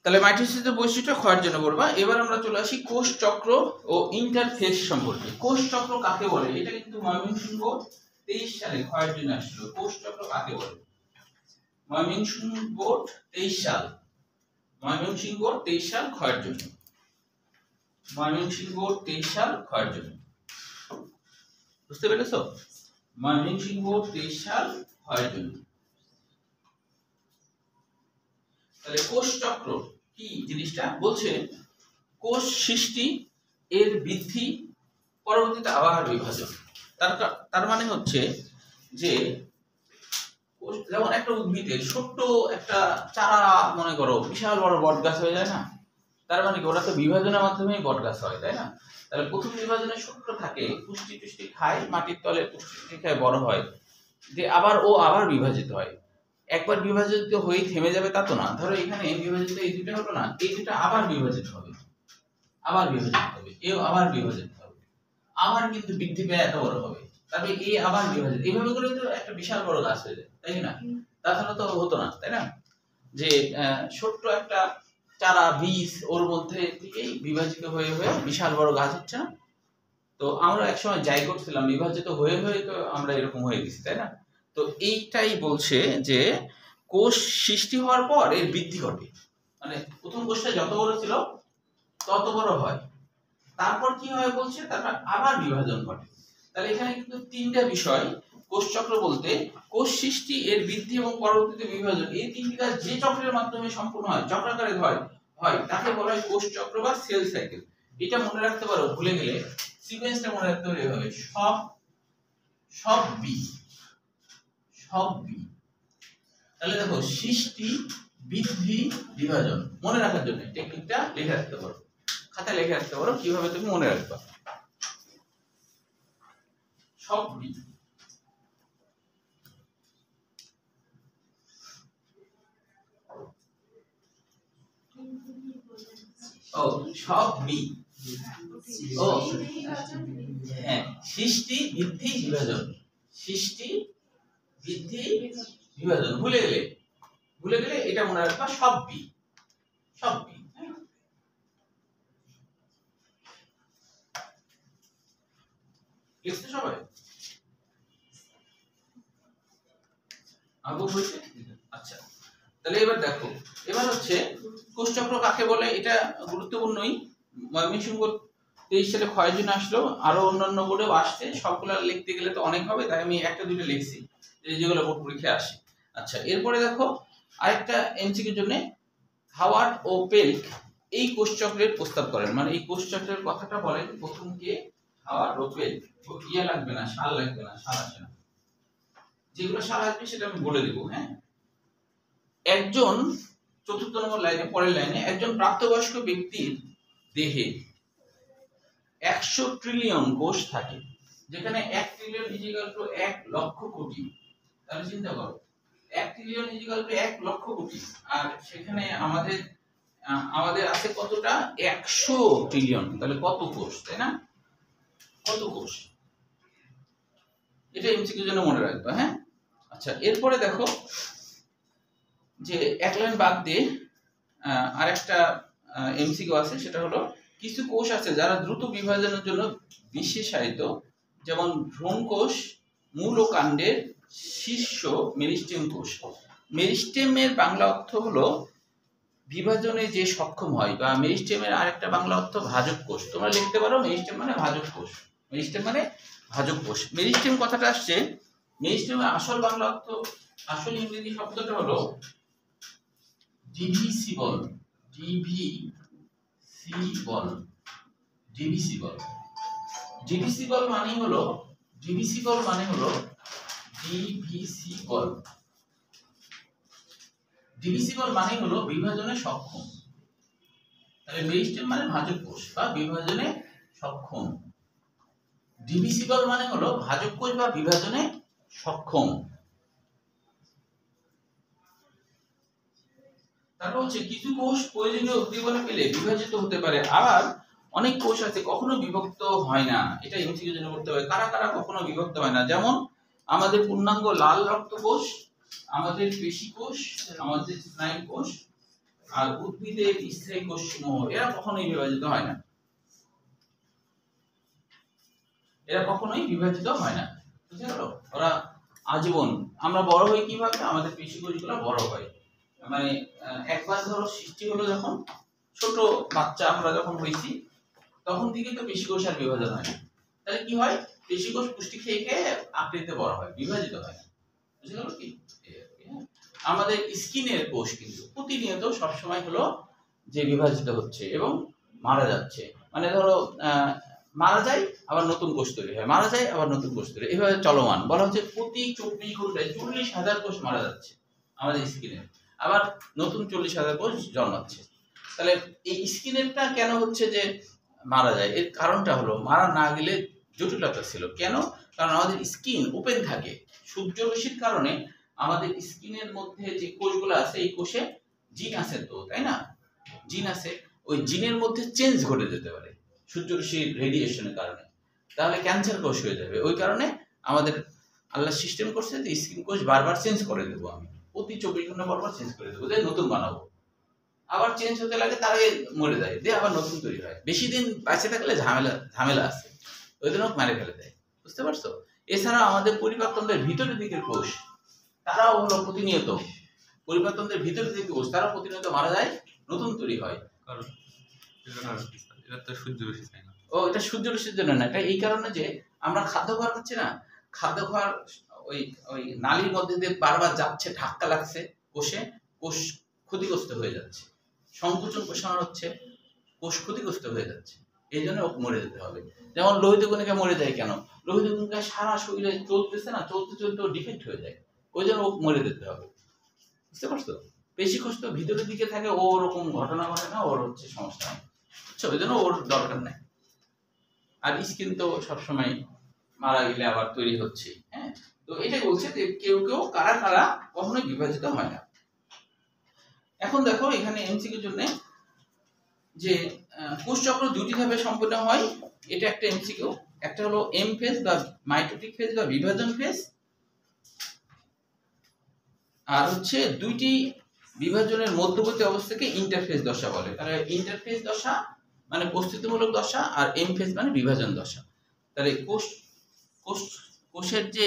তাহলে মাইটোসিসের বৈশিষ্ট্য ক্ষয়ের জন্য পড়বা। এবার আমরা চলে আসি কোষ চক্র ও ইন্টারফেস সম্পর্কে। কোষ চক্র কাকে বলে? এটা কিন্তু ময়মনসিংহ 23 সালে ক্ষয়ের জন্য আসলো। কোষ চক্র কাকে বলে? ময়মনসিংহ 23 সাল, ময়মনসিংহ 23 সাল ক্ষয়ের জন্য, ময়মনসিংহ 23 সাল ক্ষয়ের জন্য। বুঝতে পেরেছো? ময়মনসিংহ 23 সাল ক্ষয়ের জন্য। তাহলে কোষ চক্র কি জিনিসটা বলছে, কোষ সৃষ্টি এর বৃদ্ধি পরবর্তীতে আবার বিভাজন। তার মানে হচ্ছে যে যেমন একটা উদ্ভিদের ছোট্ট একটা চারা মনে করো বিশাল বড় বট গাছ হয়ে যায় না, তার মানে কি ওরা তো বিভাজনের মাধ্যমেই বট গাছ হয়, তাই না? তাহলে প্রথম বিভাজনে ছোট্ট থাকে, পুষ্টি টুষ্টি খায়, মাটির তলে পুষ্টি খায়, বড় হয়, যে আবার বিভাজিত হয়। একবার বিভাজিত হয়ে থেমে যাবে তা তো না। ধরো এখানে বিভাজিত এই দুটো হলো না, এই দুটো আবার বিভাজিত হবে, এও আবার বিভাজিত হবে, আবার কিন্তু বৃদ্ধি পেয়ে এত বড় হবে, তবে এই আবার বিভাজিত, এইভাবে করে তো একটা বিশাল বড় গাছ হয়ে যায়, তাই না? তাহলে তো হতো না, তাই না? যে ছোট্ট একটা চারা বীজ ওর মধ্যে থেকেই বিভাজিত হয়ে হয়ে বিশাল বড় গাছ হচ্ছে না? তো আমরা একসময় যাই করছিলাম, বিভাজিত হয়ে হয়ে তো আমরা এরকম হয়ে গেছি, তাই না? তো এইটাই বলছে যে কোষ সৃষ্টি হওয়ার পর এর বৃদ্ধি ঘটে, মানে প্রথম কোষটা যত বড় ছিল তত বড় হয়, তারপর কি হয় বলছে, তারপর আবার বিভাজন ঘটে। তাহলে এখানে কিন্তু তিনটা বিষয় কোষ চক্র বলতে, কোষ সৃষ্টি এর বৃদ্ধি এবং পরবর্তীতে বিভাজন, এই তিনটি কাজ যে চক্রের মাধ্যমে সম্পূর্ণ হয়, চক্রাকারে হয় তাকে বলা হয় কোষ চক্র বা সেল সাইকেল। এটা মনে রাখতে পারো, ভুলে গেলে সিকোয়েন্সটা মনে রাখতে হলে এভাবে সব বি। তাহলে দেখো সৃষ্টি, বৃদ্ধি, বিভাজন মনে রাখার জন্য টেকনিকটা লিখে রাখতে পারো, খাতায় লিখে রাখতে পারো, কিভাবে তুমি মনে রাখবা। সব বি, ও সব বি, ও হ্যাঁ, সৃষ্টি, বৃদ্ধি, বিভাজন, সৃষ্টি, বৃদ্ধি, বিভাজন। ভুলে গেলে এটা মনে রাখবা, সব বি। লিখতে সবাই আগে বলছে। আচ্ছা, তাহলে এবার দেখো, এবার হচ্ছে কোষচক্র কাকে বলে, এটা গুরুত্বপূর্ণই। ময়মনসিংহ 23 সালে ক্ষয়ের জন্য আসলো, আরো অন্যান্য বোর্ডেও আসছে, সবগুলা লিখতে গেলে তো অনেক হবে, তাই আমি একটা দুটো লিখছি যেগুলো বোর্ড পরীক্ষায় আসে। আচ্ছা, এরপরে দেখো আরেকটা এমসিকিউর জন্য, হাওয়ার্ড ও পেল্ক এই কোষচক্রের প্রস্তাব করেন, মানে এই কোষচক্রের কথাটা বলেন প্রথম কে, হাওয়ার্ড ও পেল্ক। ইয়ে লাগবে না, সাল লাগবে না, সাল আসে না, যেগুলো সাল আসবে সেটা আমি বলে দেবো। হ্যাঁ, একজন, চতুর্থ নম্বর লাইনে, পরের লাইনে, একজন প্রাপ্তবয়স্ক ব্যক্তির দেহে 100 ট্রিলিয়ন কোষ থাকে, যেখানে 1 trillion is equal two 1 lakh crore. তাহলে চিন্তা করো, 1 trillion is equal two 1 lakh crore, আর সেখানে আমাদের আছে কতটা, 100 ট্রিলিয়ন, তাহলে কত কোষ, তাই না? কত কোষ, এটা এমসিকিউ জন্য মনে রাখবা। হ্যাঁ, আচ্ছা, এরপরে দেখো যে এক লাইন বাদ দিয়ে আরেকটা এমসিকিউ আছে, সেটা হলো কিছু কোষ আছে যারা দ্রুত বিভাজনের জন্য বিশেষায়িত, যেমন ভ্রূণ কোষ, মূল ও কাণ্ডের শীর্ষ মেরিস্টেম কোষ। মেরিস্টেমের বাংলা অর্থ হলো বিভাজনে যে সক্ষম হয়, বা মেরিস্টেমের আরেকটা বাংলা অর্থ ভাজক কোষ। তোমরা লিখতে পারো মেরিস্টেম মানে ভাজক কোষ, মেরিস্টেম মানে ভাজক কোষ। মেরিস্টেম কথাটা আসছে, মেরিস্টেমের আসল বাংলা অর্থ, আসল ইংরেজি শব্দটা হলো ডিভিসিবল, ডিভিসিবল মানে হলো বিভাজনে সক্ষম। তাহলে মেরিস্টেম মানে ভাজক কোষ বা বিভাজনে সক্ষম, ডিভিসিবল মানে হলো ভাজক কোষ বা বিভাজনে সক্ষম। তারপর হচ্ছে কিছু কোষ প্রয়োজনীয় উদ্দীপনা পেলে বিভাজিত হতে পারে, আবার অনেক কোষ আছে কখনো বিভক্ত হয় না। এটা এমসিকিউ জন্য করতে হবে, কারা কারা কখনো বিভক্ত হয় না। যেমন আমাদের পূর্ণাঙ্গ লাল রক্ত কোষ, আমাদের পেশি কোষ, আমাদের স্নায়ু কোষ, আর উদ্ভিদের স্থায়ী কোষ সমূহ, এরা কখনোই বিভাজিত হয় না, বুঝতে গেল? ওরা আজীবন, আমরা বড় হই কিভাবে, আমাদের পেশি কোষগুলো বড় হয়, মানে একবার ধরো সৃষ্টি হলো, যখন ছোট বাচ্চা আমরা যখন হইছি তখন থেকে তো পেশি কোষ আর বিভাজন হয় না। তাহলে কি হয়, পেশি কোষ পুষ্টি খেয়ে খেয়ে আকৃতিতে বড় হয়, বিভাজিত হয় না। বুঝে গেল কি? আমাদের স্কিনের কোষ কিন্তু প্রতিনিয়ত সবসময় হলো যে বিভাজিত হচ্ছে এবং মারা যাচ্ছে। মানে ধরো মারা যায় আবার নতুন কোষ তৈরি হয়, মারা যায় আবার নতুন কোষ তৈরি, এভাবে চলমান। বলা হচ্ছে প্রতি 24 ঘন্টায় 40,000 কোষ মারা যাচ্ছে আমাদের স্কিনের, আবার নতুন 40,000 কোষ জন্মাচ্ছে। তাহলে এই স্কিনেরটা কেন হচ্ছে যে মারা যায়? এর কারণটা হলো মারা না গেলে জটিলতা ছিল। কেন? কারণ আমাদের স্কিন ওপেন থাকে, সূর্য রশ্মির কারণে আমাদের স্কিনের মধ্যে যে কোষগুলো আছে এই কোষে জিন আছে তো, তাই না? জিন আছে, ওই জিনের মধ্যে চেঞ্জ ঘটে যেতে পারে সূর্যরশ্মির রেডিয়েশনের কারণে, তাহলে ক্যান্সার কোষ হয়ে যাবে। ওই কারণে আমাদের আল্লাহ সিস্টেম করছে যে স্কিন কোষ বারবার চেঞ্জ করে দেবো, আমি প্রতি 24 ঘন্টা পর চেঞ্জ করে দেবো, দিয়ে নতুন বানাবো। আবার চেঞ্জ হতে লাগে, তার মরে যায়, দিয়ে আবার নতুন তৈরি হয়। বেশি দিন বাঁচে থাকলে ঝামেলা আছে, ওই জন্য মেরে ফেলে দেয়। বুঝতে পারছো? এছাড়া আমাদের পরিপাকতন্ত্রের ভিতরের দিকের কোষ, তারাও হলো প্রতিনিয়ত, পরিপাকতন্ত্রের ভিতরের দিকের কোষ তারাও প্রতিনিয়ত মারা যায়, নতুন তৈরি হয়। কারণ এটা তো সূর্য রশ্মি চাই না। ও, এটা সূর্য রশ্মির জন্য না, এটা এই কারণে যে আমরা খাদ্য খাওয়ার হচ্ছে না, খাদ্য খাওয়ার ওই ওই নালীর মধ্যে দিয়ে বারবার যাচ্ছে, ধাক্কা লাগছে কোষে, কোষ ক্ষতিগ্রস্ত হয়ে যাচ্ছে, সংকোচন প্রসারণ হচ্ছে, কোষ ক্ষতিগ্রস্ত হয়ে যাচ্ছে, এই জন্য মরে যেতে হবে। যেমন লোহিত কণিকা মরে যায় কেন? লোহিত কণিকা সারা শরীরে চলতেছে না, চলতে চলতে ডিফেক্ট হয়ে যায়, ওই জন্য মরে যেতে হবে। বুঝতে পারছো? পেশি কোষ তো ভিতরের দিকে থাকে, ও ওরকম ঘটনা ঘটে না, ওর হচ্ছে সমস্যা নেই, বুঝছো? ওই জন্য ওর দরকার নেই। আর স্কিন তো সবসময় মারা গেলে আবার তৈরি হচ্ছে। হ্যাঁ, তো এটাই বলছে যে কেউ কেউ কারা কারা কখনোই বিভাজিত হয় না। এখন দেখো এখানে এমসিকিউর জন্য যে কোষ চক্র দুটি ধাপে সম্পন্ন হয়, এটা একটা এমসিকিউ। একটা হলো এম ফেজ বা মাইটোটিক ফেজ বা বিভাজন ফেজ, আর হচ্ছে দুইটি বিভাজনের মধ্যবর্তী অবস্থাকে ইন্টারফেজ দশা বলে। তাহলে ইন্টারফেজ দশা মানে প্রস্তুতিমূলক দশা, আর এম ফেজ মানে বিভাজন দশা। তাহলে কোষের যে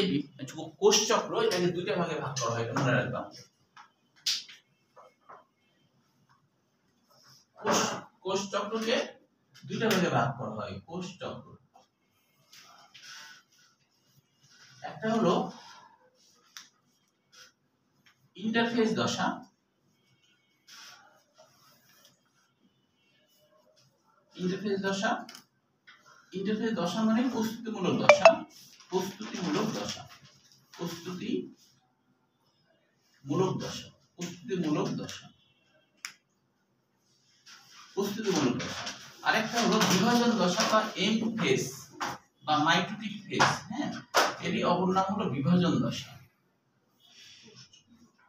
কোষ চক্র, এটাকে দুইটা ভাগে ভাগ করা হয়, এটা মনে রাখবা। কোষ চক্রকে দুইটা ভাগে ভাগ করা হয়। কোষ চক্র একটা হলো ইন্টারফেজ দশা, ইন্টারফেজ দশা মানে প্রস্তুতিমূলক দশা, প্রস্তুতিমূলক দশা, প্রস্তুতিমূলক দশা, প্রস্তুতিমূলক দশা, প্রস্তুতিমূলক দশা। আরেকটা হলো বিভাজন দশা বা এম ফেজ বা মাইটোটিক ফেজ। হ্যাঁ, এরই অপর নাম হলো বিভাজন দশা।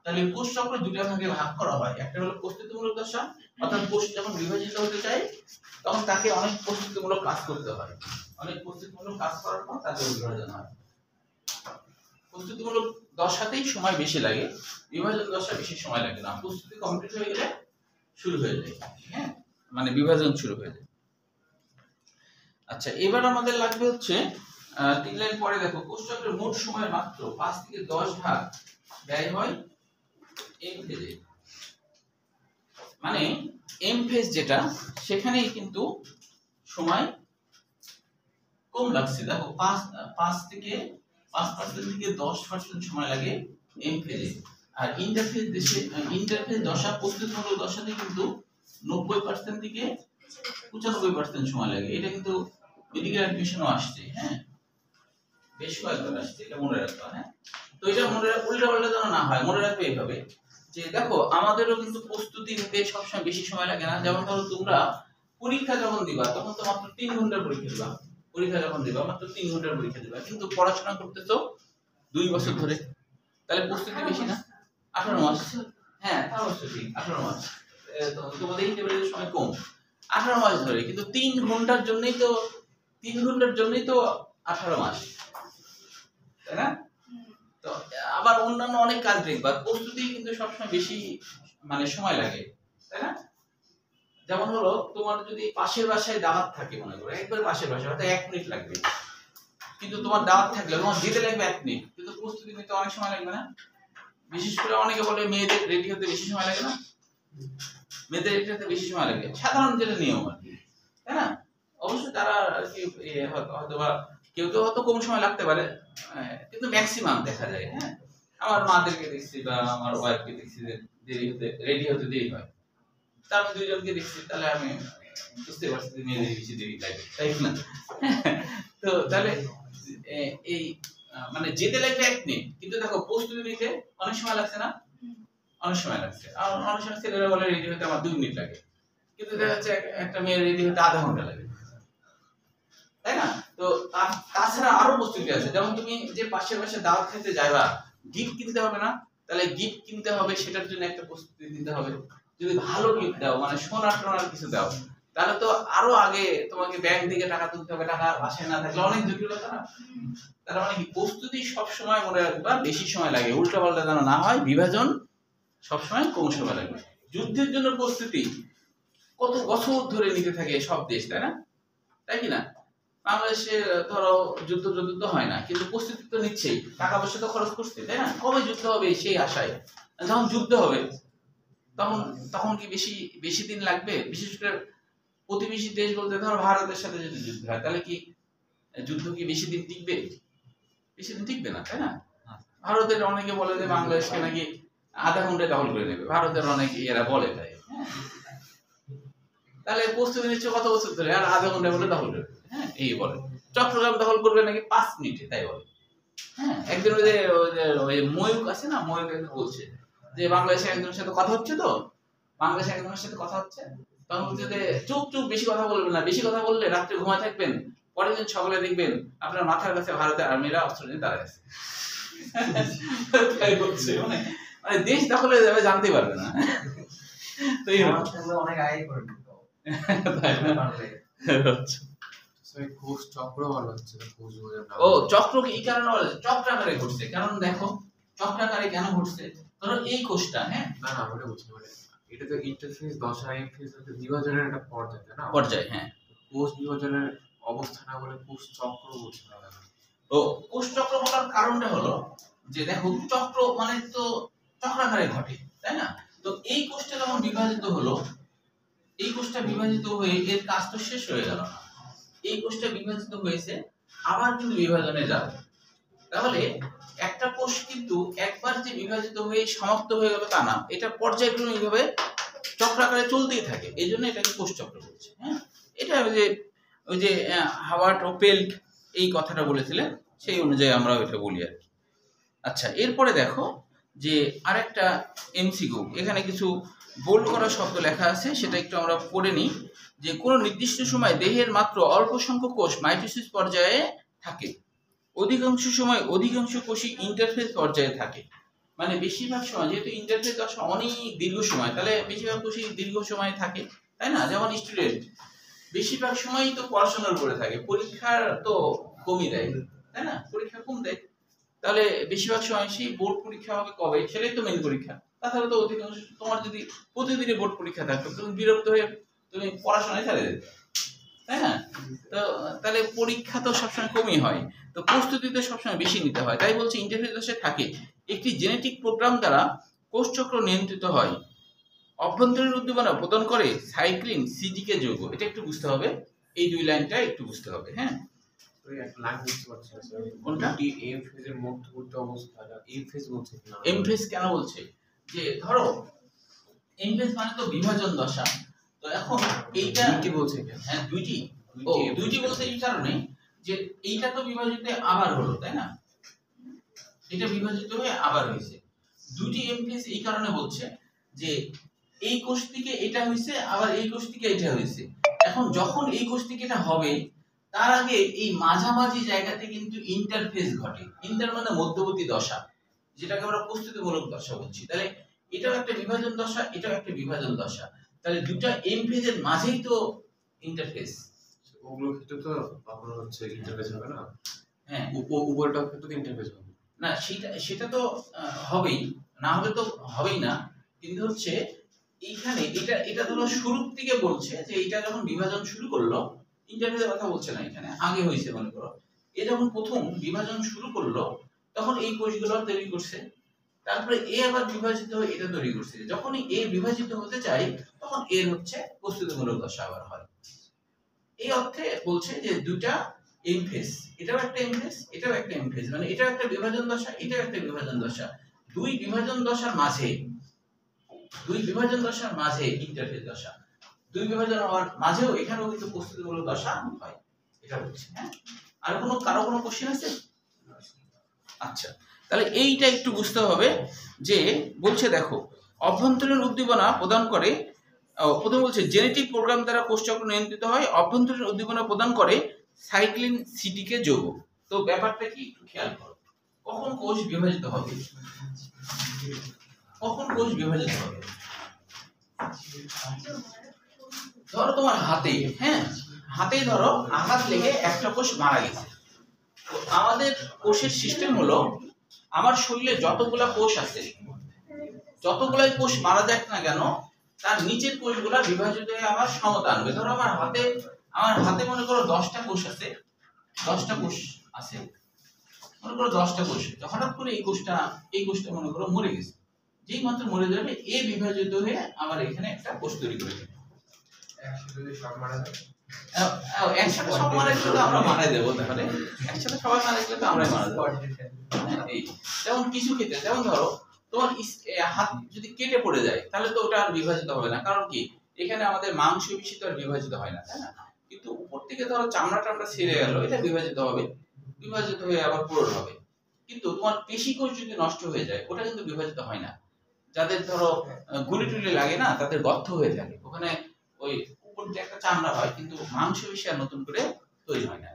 তাহলে কোষ চক্র দুটা ভাগে ভাগ করা হয়। একটা হলো প্রস্তুতিমূলক দশা, অর্থাৎ কোষ যখন বিভাজিত হতে চায় তখন তাকে অনেক প্রস্তুতিমূলক কাজ করতে হয়, অনেক প্রস্তুতিমূলক কাজ করার পর তাকে বিভাজন হয়। প্রস্তুতিমূলক দশাতেই সময় বেশি লাগে, বিভাজন দশা বেশি সময় লাগে না। প্রস্তুতি কমপ্লিট হয়ে গেলে শুরু হয়ে যায়, হ্যাঁ, মানে বিভাজন শুরু হয়ে যায়। আচ্ছা, এবার আমাদের লাগবে হচ্ছে 3 লাইন পরে দেখো, কোষ চক্রের মোট সময়ের মাত্র 5 থেকে 10 ভাগ ব্যয় হয় এম ফেজে। মানে এম ফেজ যেটা, সেখানেই কিন্তু সময় কম লাগছে। দেখো 5% থেকে 10% সময় লাগে এম ফেজে। আর ইন্টারফেজ দশা, প্রস্তুতিমূলক দশাতে কিন্তু 90% থেকে 95% সময় লাগে। এটা কিন্তু মেডিকেল অ্যাডমিশনও আসছে, হ্যাঁ, বেশ কয়েকবার আসছে, এটা মনে রাখবা। হ্যাঁ, তো এটা মনে রাখা, উল্টা পাল্টা যেন না হয়, মনে রাখবে এইভাবে যে দেখো আমাদেরও কিন্তু প্রস্তুতি নিতে সবসময় বেশি সময় লাগে না। যেমন ধরো তোমরা পরীক্ষা যখন দিবা তখন তো মাত্র 3 ঘন্টার পরীক্ষা দিবা, পরীক্ষা যখন দিবা মাত্র 3 ঘন্টার পরীক্ষা দিবা, কিন্তু পড়াশোনা করতেছো 2 বছর ধরে, তাহলে প্রস্তুতি বেশি না? 18 মাস। হ্যাঁ, তা অবশ্য ঠিক, 18 মাস। তোমাদের ইন্টারভিউর সময় কম, 18 মাস ধরে, কিন্তু 3 ঘন্টার জন্যই তো 18 মাস, তাই না? তো আবার অন্যান্য অনেক কাজ দেখবা, প্রস্তুতি কিন্তু সবসময় বেশি মানে সময় লাগে, তাই না? যেমন হলো তোমার যদি পাশের বাসায় দাওয়াত থাকে, মনে করো একবার পাশের বাসায়, হয়তো 1 মিনিট লাগবে, কিন্তু তোমার দাওয়াত থাকলে তোমার যেতে লাগবে 1 মিনিট, কিন্তু প্রস্তুতি নিতে অনেক সময় লাগবে না? বিশেষ করে অনেকে বলে মেয়েদের রেডি হতে বেশি সময় লাগে না, মেয়েদের রেডি হতে বেশি সময় লাগে, সাধারণ যেটা নিয়ম আর কি, তাই না? অবশ্যই তারা আর কি হয়তো বা কেউ কেউ হয়তো কম সময় লাগতে পারে, কিন্তু ম্যাক্সিমাম দেখা যায়। হ্যাঁ, আমার মাদেরকে দেখছি বা আমার ওয়াইফকে দেখছি যে দেরি হতে রেডি হতে দেরি হয়, তা আমি দুইজনকে দেখছি, তাহলে আমি বুঝতে পারছি যে মেয়েদের বেশি দেরি লাগে, তাই না? তো তাহলে এই মানে যেতে লাগবে 1 মিনিট, কিন্তু দেখো প্রস্তুতি নিতে অনেক সময় লাগছে না? অনেক সময় লাগছে। আর অনেক সময় ছেলেরা বলে রেডি হতে আমার 2 মিনিট লাগে, কিন্তু দেখা যাচ্ছে একটা মেয়ে রেডি হতে আধা ঘন্টা লাগে, তাই না? তো তাছাড়া আরো প্রস্তুতি আছে, যেমন তুমি যে পাশের পাশে দাওয়াত খেতে যাবা, গিফট কিনতে হবে না? তাহলে গিফট কিনতে হবে, সেটার জন্য একটা প্রস্তুতি নিতে হবে। যদি ভালো গিফট দাও, মানে সোনার টোনার কিছু দাও, তাহলে তো আরো আগে তোমাকে ব্যাংক থেকে টাকা তুলতে হবে, টাকা বাসায় না থাকলে অনেক জটিলতা না? তার মানে কি, প্রস্তুতি সব সময় মনে রাখবা বেশি সময় লাগে, উল্টা পাল্টা যেন না হয়, বিভাজন সবসময় কম সময় লাগবে। যুদ্ধের জন্য প্রস্তুতি কত বছর ধরে নিতে থাকে সব দেশ, তাই না? তাই কি না? বাংলাদেশে ধরো যুদ্ধ তো হয় না, কিন্তু প্রস্তুতি তো নিচ্ছেই, টাকা পয়সা তো খরচ করছে, তাই না? কবে যুদ্ধ হবে সেই আশায়। যখন যুদ্ধ হবে তখন তখন কি বেশি বেশি দিন লাগবে? বিশেষ করে প্রতিবেশী দেশ বলতে ধরো ভারতের সাথে যদি যুদ্ধ হয়, তাহলে কি যুদ্ধ কি বেশি দিন টিকবে? বেশি দিন টিকবে না, তাই না? ভারতের অনেকে বলে যে বাংলাদেশকে নাকি আধা ঘন্টায় দখল করে নেবে, ভারতের অনেক এরা বলে তাই। হ্যাঁ, তাহলে প্রস্তুতি নিচ্ছে কত বছর ধরে, আর আধা ঘন্টায় বলে দখল করবে। হ্যাঁ, এই বলে চট্টগ্রাম দখল করবে নাকি 5 মিনিটে, তাই বলে। হ্যাঁ, একদিন ওই ময়ূক আছে না, ময়ূক একদিন বলছে যে বাংলাদেশে একজনের সাথে কথা হচ্ছে, তো বাংলাদেশে একজনের সাথে কথা হচ্ছে, তখন বলছে যে চুপ চুপ, বেশি কথা বলবেন না, বেশি কথা বললে রাত্রে ঘুমায় থাকবেন, পরের দিন সকালে দেখবেন আপনার মাথার কাছে ভারতের আর্মিরা অস্ত্র নিয়ে দাঁড়ায় আছে। তাই বলছে, মানে মানে দেশ দখলে যাবে জানতে পারবে না। তো অনেক আগে করে দিত, তাই না? কোষ চক্র বলা হচ্ছে, কোষ বোঝার নাম। ও চক্র এই কারণে বলে চক্রাকারে ঘটছে, কারণ দেখো চক্রাকারে কেন ঘটছে, ধরো এই কোষটা, হ্যাঁ না না, ওটা বুঝতে পারি। এটা তো ইন্টারফেস দশা, ইন্টারফেস হচ্ছে বিভাজনের একটা পর্যায়, তাই না? পর্যায়, হ্যাঁ। কোষ বিভাজনের অবস্থা না বলে কোষ চক্র বলছে না? ও কোষ চক্র বলার কারণটা হলো যে দেখো চক্র মানে তো চক্রাকারে ঘটে, তাই না? তো এই কোষটা যখন বিভাজিত হলো, এই কোষটা বিভাজিত হয়ে এর কাজ তো শেষ হয়ে গেল না, এই কোষটা বিভাজিত হয়েছে, আবার কিন্তু বিভাজনে যাবে। তাহলে একটা কোষ কিন্তু একবার যে বিভাজিত হয়ে সমাপ্ত হয়ে গেল তা না, এটা পর্যায়ক্রমিকভাবে চক্রাকারে চলতেই থাকে, এই জন্য এটাকে কোষ চক্র বলছে। হ্যাঁ, এটা ওই যে হাওয়ার্ড ও পেল্ট এই কথাটা বলেছিলেন, সেই অনুযায়ী আমরা এটা বলি আর কি। আচ্ছা, এরপরে দেখো যে আরেকটা এমসিকিউ, এখানে কিছু বোল্ড করা শব্দ লেখা আছে, সেটা একটু আমরা পড়ে নিই। যে কোনো নির্দিষ্ট সময় দেহের মাত্র অল্প সংখ্যক কোষ মাইটোসিস পর্যায়ে থাকে, অধিকাংশ সময় অধিকাংশ কোষই ইন্টারফেজ পর্যায়ে থাকে। মানে বেশিরভাগ সময়, যেহেতু ইন্টারফেজ দশা অনেক দীর্ঘ সময়, তাহলে বেশিরভাগ কোষই দীর্ঘ সময় থাকে, তাই না? যেমন স্টুডেন্ট বেশিরভাগ সময়ই তো পড়াশোনার উপরে থাকে, পরীক্ষার তো কমই দেয়, তাই না? পরীক্ষা কম দেয়, তাহলে বেশিরভাগ সময় সেই বোর্ড পরীক্ষা হবে কবে, সেটাই তো মেন পরীক্ষা। তাছাড়া তো অধিকাংশ, তোমার যদি প্রতিদিনই বোর্ড পরীক্ষা থাকতো তুমি বিরক্ত হয়ে তুমি পড়াশোনায় ছেড়ে দিতে, তাই না? তো তাহলে পরীক্ষা তো সবসময় কমই হয়, তো প্রস্তুতি তো সবসময় বেশি নিতে হয়। তাই বলছি ইন্টারফেজ দশায় থাকে, একটি জেনেটিক প্রোগ্রাম দ্বারা কোষচক্র নিয়ন্ত্রিত হয়, অভ্যন্তরীণ উদ্দীপনা প্রদান করে সাইক্লিন সিজিকে যৌগ। এটা একটু বুঝতে হবে, এই 2 লাইনটা একটু বুঝতে হবে। হ্যাঁ, ওই একটা লাইন বুঝতে পারছি না স্যার, কোনটা? এম ফেজের মধ্যবর্তী অবস্থাটা এম ফেজ বলছে না? এম ফেজ কেন বলছে, যে ধরো এম ফেজ মানে তো বিভাজন দশা, তো এখন এইটা কি বলছে কেন? হ্যাঁ দুইটি বলতে এই কারণে যে এইটা তো বিভাজিত আবার হলো, তাই না? এটা বিভাজিত হয়ে আবার হয়েছে, দুটি এম ফেজ এই কারণে বলছে যে এই কোষ থেকে এটা হয়েছে, আবার এই কোষ থেকে এটা হয়েছে। এখন যখন এই কোষ থেকে এটা হবে, তার আগে এই মাঝামাঝি জায়গাতে কিন্তু ইন্টারফেজ ঘটে। ইন্টার মানে মধ্যবর্তী দশা, যেটাকে আমরা প্রস্তুতিমূলক দশা বলছি। তাহলে এটাও একটা বিভাজন দশা, এটাও একটা বিভাজন দশা, তাহলে দুটো এম ফেজের মাঝেই তো ইন্টারফেজ। ওগুলো ক্ষেত্রে তো আপনার হচ্ছে ইন্টারফেস হবে না? হ্যাঁ, উপরটার ক্ষেত্রে তো ইন্টারফেস হবে না, সেটা তো হবেই, না হলে তো হবেই না, কিন্তু হচ্ছে এইখানে এটা ধরো শুরুর দিকে বলছে যে এটা যখন বিভাজন শুরু করলো, ইন্টারফেসের কথা বলছে না, এখানে আগে হয়েছে মনে করো, এ যখন প্রথম বিভাজন শুরু করলো তখন এই কোষগুলো তৈরি করছে, তারপরে এ আবার বিভাজিত হয়ে এটা তৈরি করছে, যখনই এ বিভাজিত হতে চাই তখন এর হচ্ছে প্রস্তুতিমূলক দশা আবার হয়। এই অর্থে বলছে যে দুটা এম ফেজ, এটাও একটা এম ফেজ, এটাও একটা এম ফেজ, মানে এটাও একটা বিভাজন দশা, এটাও একটা বিভাজন দশা। দুই বিভাজন দশার মাঝে ইন্টারফেজ দশা, দুই বিভাজন হওয়ার মাঝেও এখানেও কিন্তু প্রস্তুতিমূলক দশা হয়। এটা হচ্ছে হ্যাঁ। আর কারো কোনো কোশ্চেন আছে? আচ্ছা, তাহলে এইটা একটু বুঝতে হবে যে বলছে দেখো অভ্যন্তরীণ উদ্দীপনা প্রদান করে, প্রথমে বলছে জেনেটিক প্রোগ্রাম দ্বারা কোষচক্র নিয়ন্ত্রিত হয়, অভ্যন্তরীণ উদ্দীপনা প্রদান করে সাইক্লিন সিডিকে যৌগ। তো ব্যাপারটা কি একটু খেয়াল করো, কখন কোষ বিভাজিত হবে, কখন কোষ বিভাজিত হবে? ধরো তোমার হাতে, হ্যাঁ হাতে ধরো আঘাত লেগে একটা কোষ মারা গেছে। তো আমাদের কোষের সিস্টেম হলো আমার শরীরে যতগুলা কোষ আছে, যতগুলাই কোষ মারা যাক না কেন তার নিচের কোষগুলা বিভাজিত হয়ে আমার সমতা আনবে। ধরো আমার হাতে মনে করো 10টা কোষ আছে, 10টা কোষ আছে, মনে করো 10টা কোষ। হঠাৎ করে এই কোষটা মনে করো মরে গেছে, যেই মাত্র মরে যাবে এ বিভাজিত হয়ে আমার এখানে একটা কোষ তৈরি করে দেবে। একসাথে সব মারা যায়, একসাথে সব মারা গেলে তো আমরা মারা দেবো, তাহলে একসাথে সবাই মারা গেলে তো আমরাই মারা দেবো। এই যেমন কিছু ক্ষেত্রে, যেমন ধরো তোমার হাত যদি কেটে পড়ে যায় তাহলে তো ওটা আর বিভাজিত হবে না, কারণ কি এখানে আমাদের মাংস বেশি তো আর বিভাজিত হয় না, তাই না? কিন্তু উপর থেকে ধরো চামড়া ছিঁড়ে গেল, এটা বিভাজিত হবে, বিভাজিত হয়ে আবার পূরণ হবে। কিন্তু তোমার পেশি কোষ যদি নষ্ট হয়ে যায় ওটা কিন্তু বিভাজিত হয় না। যাদের ধরো গুলি টুলি লাগে না তাদের গর্ত হয়ে থাকে, ওখানে ওই উপর যে একটা চামড়া হয় কিন্তু মাংস বেশি আর নতুন করে তৈরি হয় না।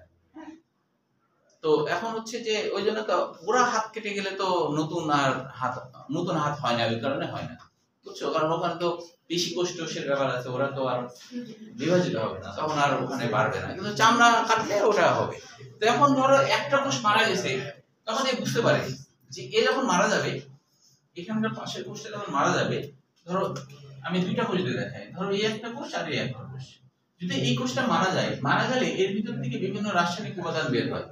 তো এখন হচ্ছে যে ওই জন্য তো পুরা হাত কেটে গেলে তো নতুন হাত হয় না, ওই কারণে হয় না, বুঝছো? কারণ ওখানে তো পেশি কোষের ব্যাপার আছে, ওরা তো আর বিভাজিত হবে না, তখন আর ওখানে বাড়বে না। কিন্তু চামড়া কাটলে ওটা হবে। তো এখন ধরো একটা কোষ মারা গেছে, তখন এ বুঝতে পারে যে এ যখন মারা যাবে, এখানকার পাশের কোষটা যখন মারা যাবে, ধরো আমি দুইটা কোষ দিয়ে দেখাই, ধরো এই একটা কোষ আর এই একটা কোষ। যদি এই কোষটা মারা গেলে এর ভিতর থেকে বিভিন্ন রাসায়নিক উপাদান বের হয়।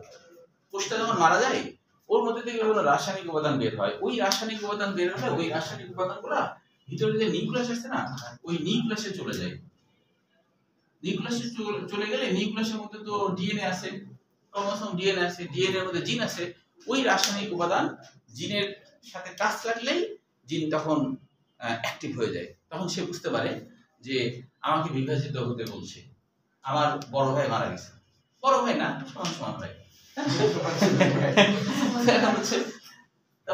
কোষটা যখন মারা যায় ওর মধ্যে থেকে বিভিন্ন রাসায়নিক উপাদান বের হয়, ওই রাসায়নিক উপাদান বের হলে ওই রাসায়নিক উপাদানগুলো ভিতরে যে নিউক্লিয়াস আছে না, ওই নিউক্লিয়াসে চলে যায়। নিউক্লিয়াসে চলে গেলে নিউক্লিয়াসের মধ্যে তো ডিএনএ আছে, ক্রোমোসোম ডিএনএ আছে, ডিএনএ এর মধ্যে জিন আছে, ওই রাসায়নিক উপাদান জিনের সাথে টাচ লাগলেই জিন তখন অ্যাক্টিভ হয়ে যায়। তখন সে বুঝতে পারে যে আমাকে বিভাজিত হতে বলছে, আমার বড় ভাই মারা গেছে, বড় ভাই না সমান ভাই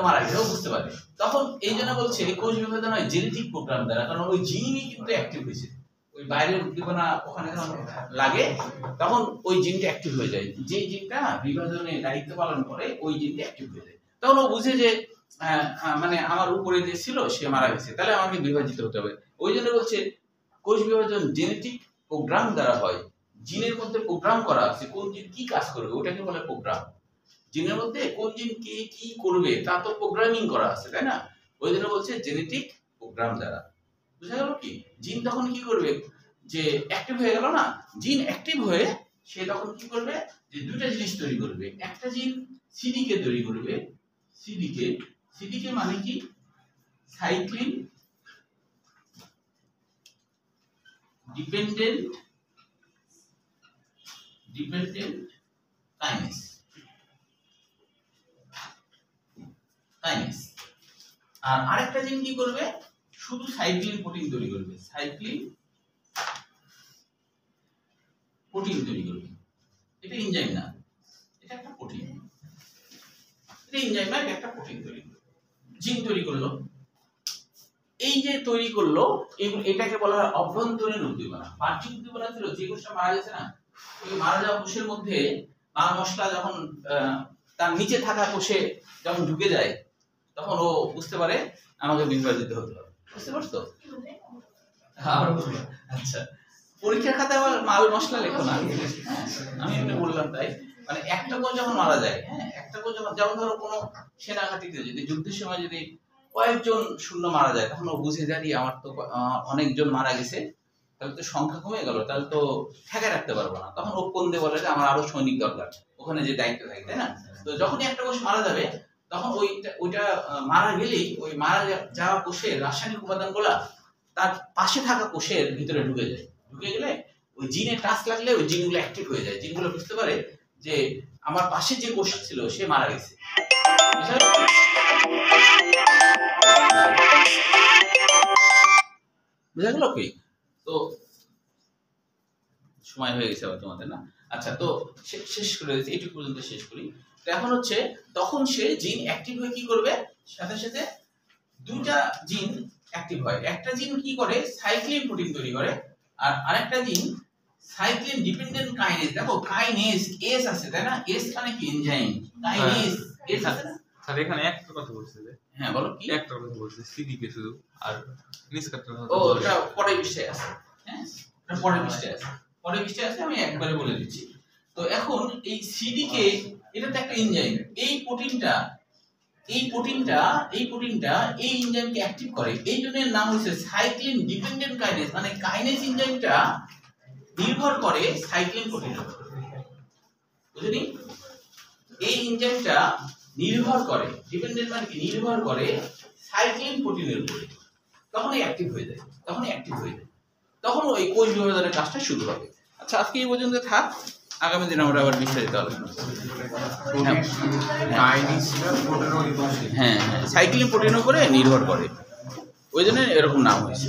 মারা গেছে, বুঝতে পারে। তখন এই জন্য বলছে কোষ বিভাজন হয় জেনেটিক প্রোগ্রাম দ্বারা, কারণ ওই জিনই কিন্তু অ্যাক্টিভ হয়েছে, ওই বাইরের উদ্দীপনা ওখানে যখন লাগে তখন ওই জিনটা অ্যাক্টিভ হয়ে যায়, যে জিনটা বিভাজনে দায়িত্ব পালন করে ওই জিনটা অ্যাক্টিভ হয়ে যায়। তখন ও বুঝে যে মানে আমার উপরে যে ছিল সে মারা গেছে, তাহলে আমাকে বিভাজিত হতে হবে। ওই জন্য বলছে কোষ বিভাজন জেনেটিক প্রোগ্রাম দ্বারা হয়। জিনের মধ্যে প্রোগ্রাম করা আছে কোন জিন কি কাজ করবে, ওটাকে বলে প্রোগ্রাম। জিনের মধ্যে কোন জিন কে কি করবে তা তো প্রোগ্রামিং করা আছে, তাই না? ওই জন্য বলছে জেনেটিক প্রোগ্রাম দ্বারা। বুঝা গেল কি? জিন তখন কি করবে, যে অ্যাক্টিভ হয়ে গেল না, জিন অ্যাক্টিভ হয়ে সে তখন কি করবে, যে দুইটা জিনিস তৈরি করবে। একটা জিন সিডিকে তৈরি করবে, সিডিকে মানে কি, সাইক্লিন ডিপেন্ডেন্ট কাইনেস। আর আরেকটা জিন কি করবে, শুধু সাইক্লিন প্রোটিন তৈরি করবে, এটা এনজাইম না, এটা একটা প্রোটিন, এটা এনজাইম না, এটা একটা প্রোটিন তৈরি করবে, জিন তৈরি করলো। এই যে তৈরি করলো এটাকে বলা হয় অভ্যন্তরীণ উদ্দীপনা। বাহ্যিক উদ্দীপনা ছিল যে কোষটা মারা গেছে না, ওই মারা যাওয়া কোষের মধ্যে মাল মশলা যখন তার নিচে থাকা কোষে যখন ঢুকে যায় তখন ও বুঝতে পারে আমাকে বিভাজিত হতে হবে। বুঝতে পারছো? আচ্ছা, পরীক্ষার খাতায় মাল মশলা লেখো না, আমি এমনি বললাম তাই। মানে একটা কোষ যখন মারা যায়, হ্যাঁ একটা কোষ যখন, যেমন ধরো কোনো সেনাঘাঁটিতে যদি যুদ্ধের সময় যদি কয়েকজন শূন্য মারা যায়, তখন ও বুঝে যায় আমার তো অনেকজন মারা গেছে, তাহলে তো সংখ্যা কমে গেল, তাহলে তো ঠেকায় রাখতে পারবো না। তখন ও কোন দিয়ে বলে যে আমার আরো সৈনিক দরকার, ওখানে যে দায়িত্ব থাকে, তাই না? তো যখনই একটা কোষ মারা যাবে তখন ওইটা মারা গেলেই ওই মারা যাওয়া কোষের রাসায়নিক উপাদানগুলা তার পাশে থাকা কোষের ভিতরে ঢুকে যায়। ঢুকে গেলে ওই জিনের টাচ লাগলে ওই জিনগুলো অ্যাক্টিভ হয়ে যায়। জিনগুলো বুঝতে পারে যে আমার পাশে যে কোষ ছিল সে মারা গেছে, বুঝা গেল কি? তো সময় হয়ে গেছে আবার তোমাদের, না? আচ্ছা, তো শেষ করে দিচ্ছি, এইটুকু পর্যন্ত শেষ করি। তো এখন হচ্ছে তখন সে জিন অ্যাক্টিভ হয়ে কি করবে, সাথে সাথে দুইটা জিন অ্যাক্টিভ হয়। একটা জিন কি করে, সাইক্লিন প্রোটিন তৈরি করে, আর আরেকটা জিন সাইক্লিন ডিপেন্ডেন্ট কাইনেজ। দেখো কাইনেজ এস আছে, তাই না? এস মানে কি, এনজাইম। কাইনেজ এস আছে না? স্যার এখানে একটা কথা বলছে যে, হ্যাঁ বলো কি? একটা কথা বলছে সিডিকে শুধু, আর নিষ্কাটটা ও এটা পরের পৃষ্ঠায় আছে। হ্যাঁ, এটা পরের পৃষ্ঠায় আছে, পরের পৃষ্ঠায় আছে, আমি একবারে বলে দিচ্ছি। তো এখন এই সিডিকে, এটা তো একটা এনজাইম। এই প্রোটিনটা এই এনজাইমকে অ্যাক্টিভ করে, এই জন্য এর নাম হচ্ছে সাইক্লিন ডিপেন্ডেন্ট কাইনেজ। মানে কাইনেজ এনজাইমটা নির্ভর করে সাইক্লিন প্রোটিনের উপর, বুঝলি? এই এনজাইমটা নির্ভর করে, ডিপেন্ডেন্ট মানে কি, নির্ভর করে সাইক্লিন প্রোটিনের উপর। তখনই অ্যাক্টিভ হয়ে যায়, তখন ওই কোষ বিভাজনের কাজটা শুরু হবে। আচ্ছা, আজকে এই পর্যন্ত থাক, আগামী দিন আমরা আবার বিস্তারিত আলোচনা করব। হ্যাঁ, সাইক্লিন প্রোটিনের উপরে নির্ভর করে, ওই জন্য এরকম নাম হয়েছে।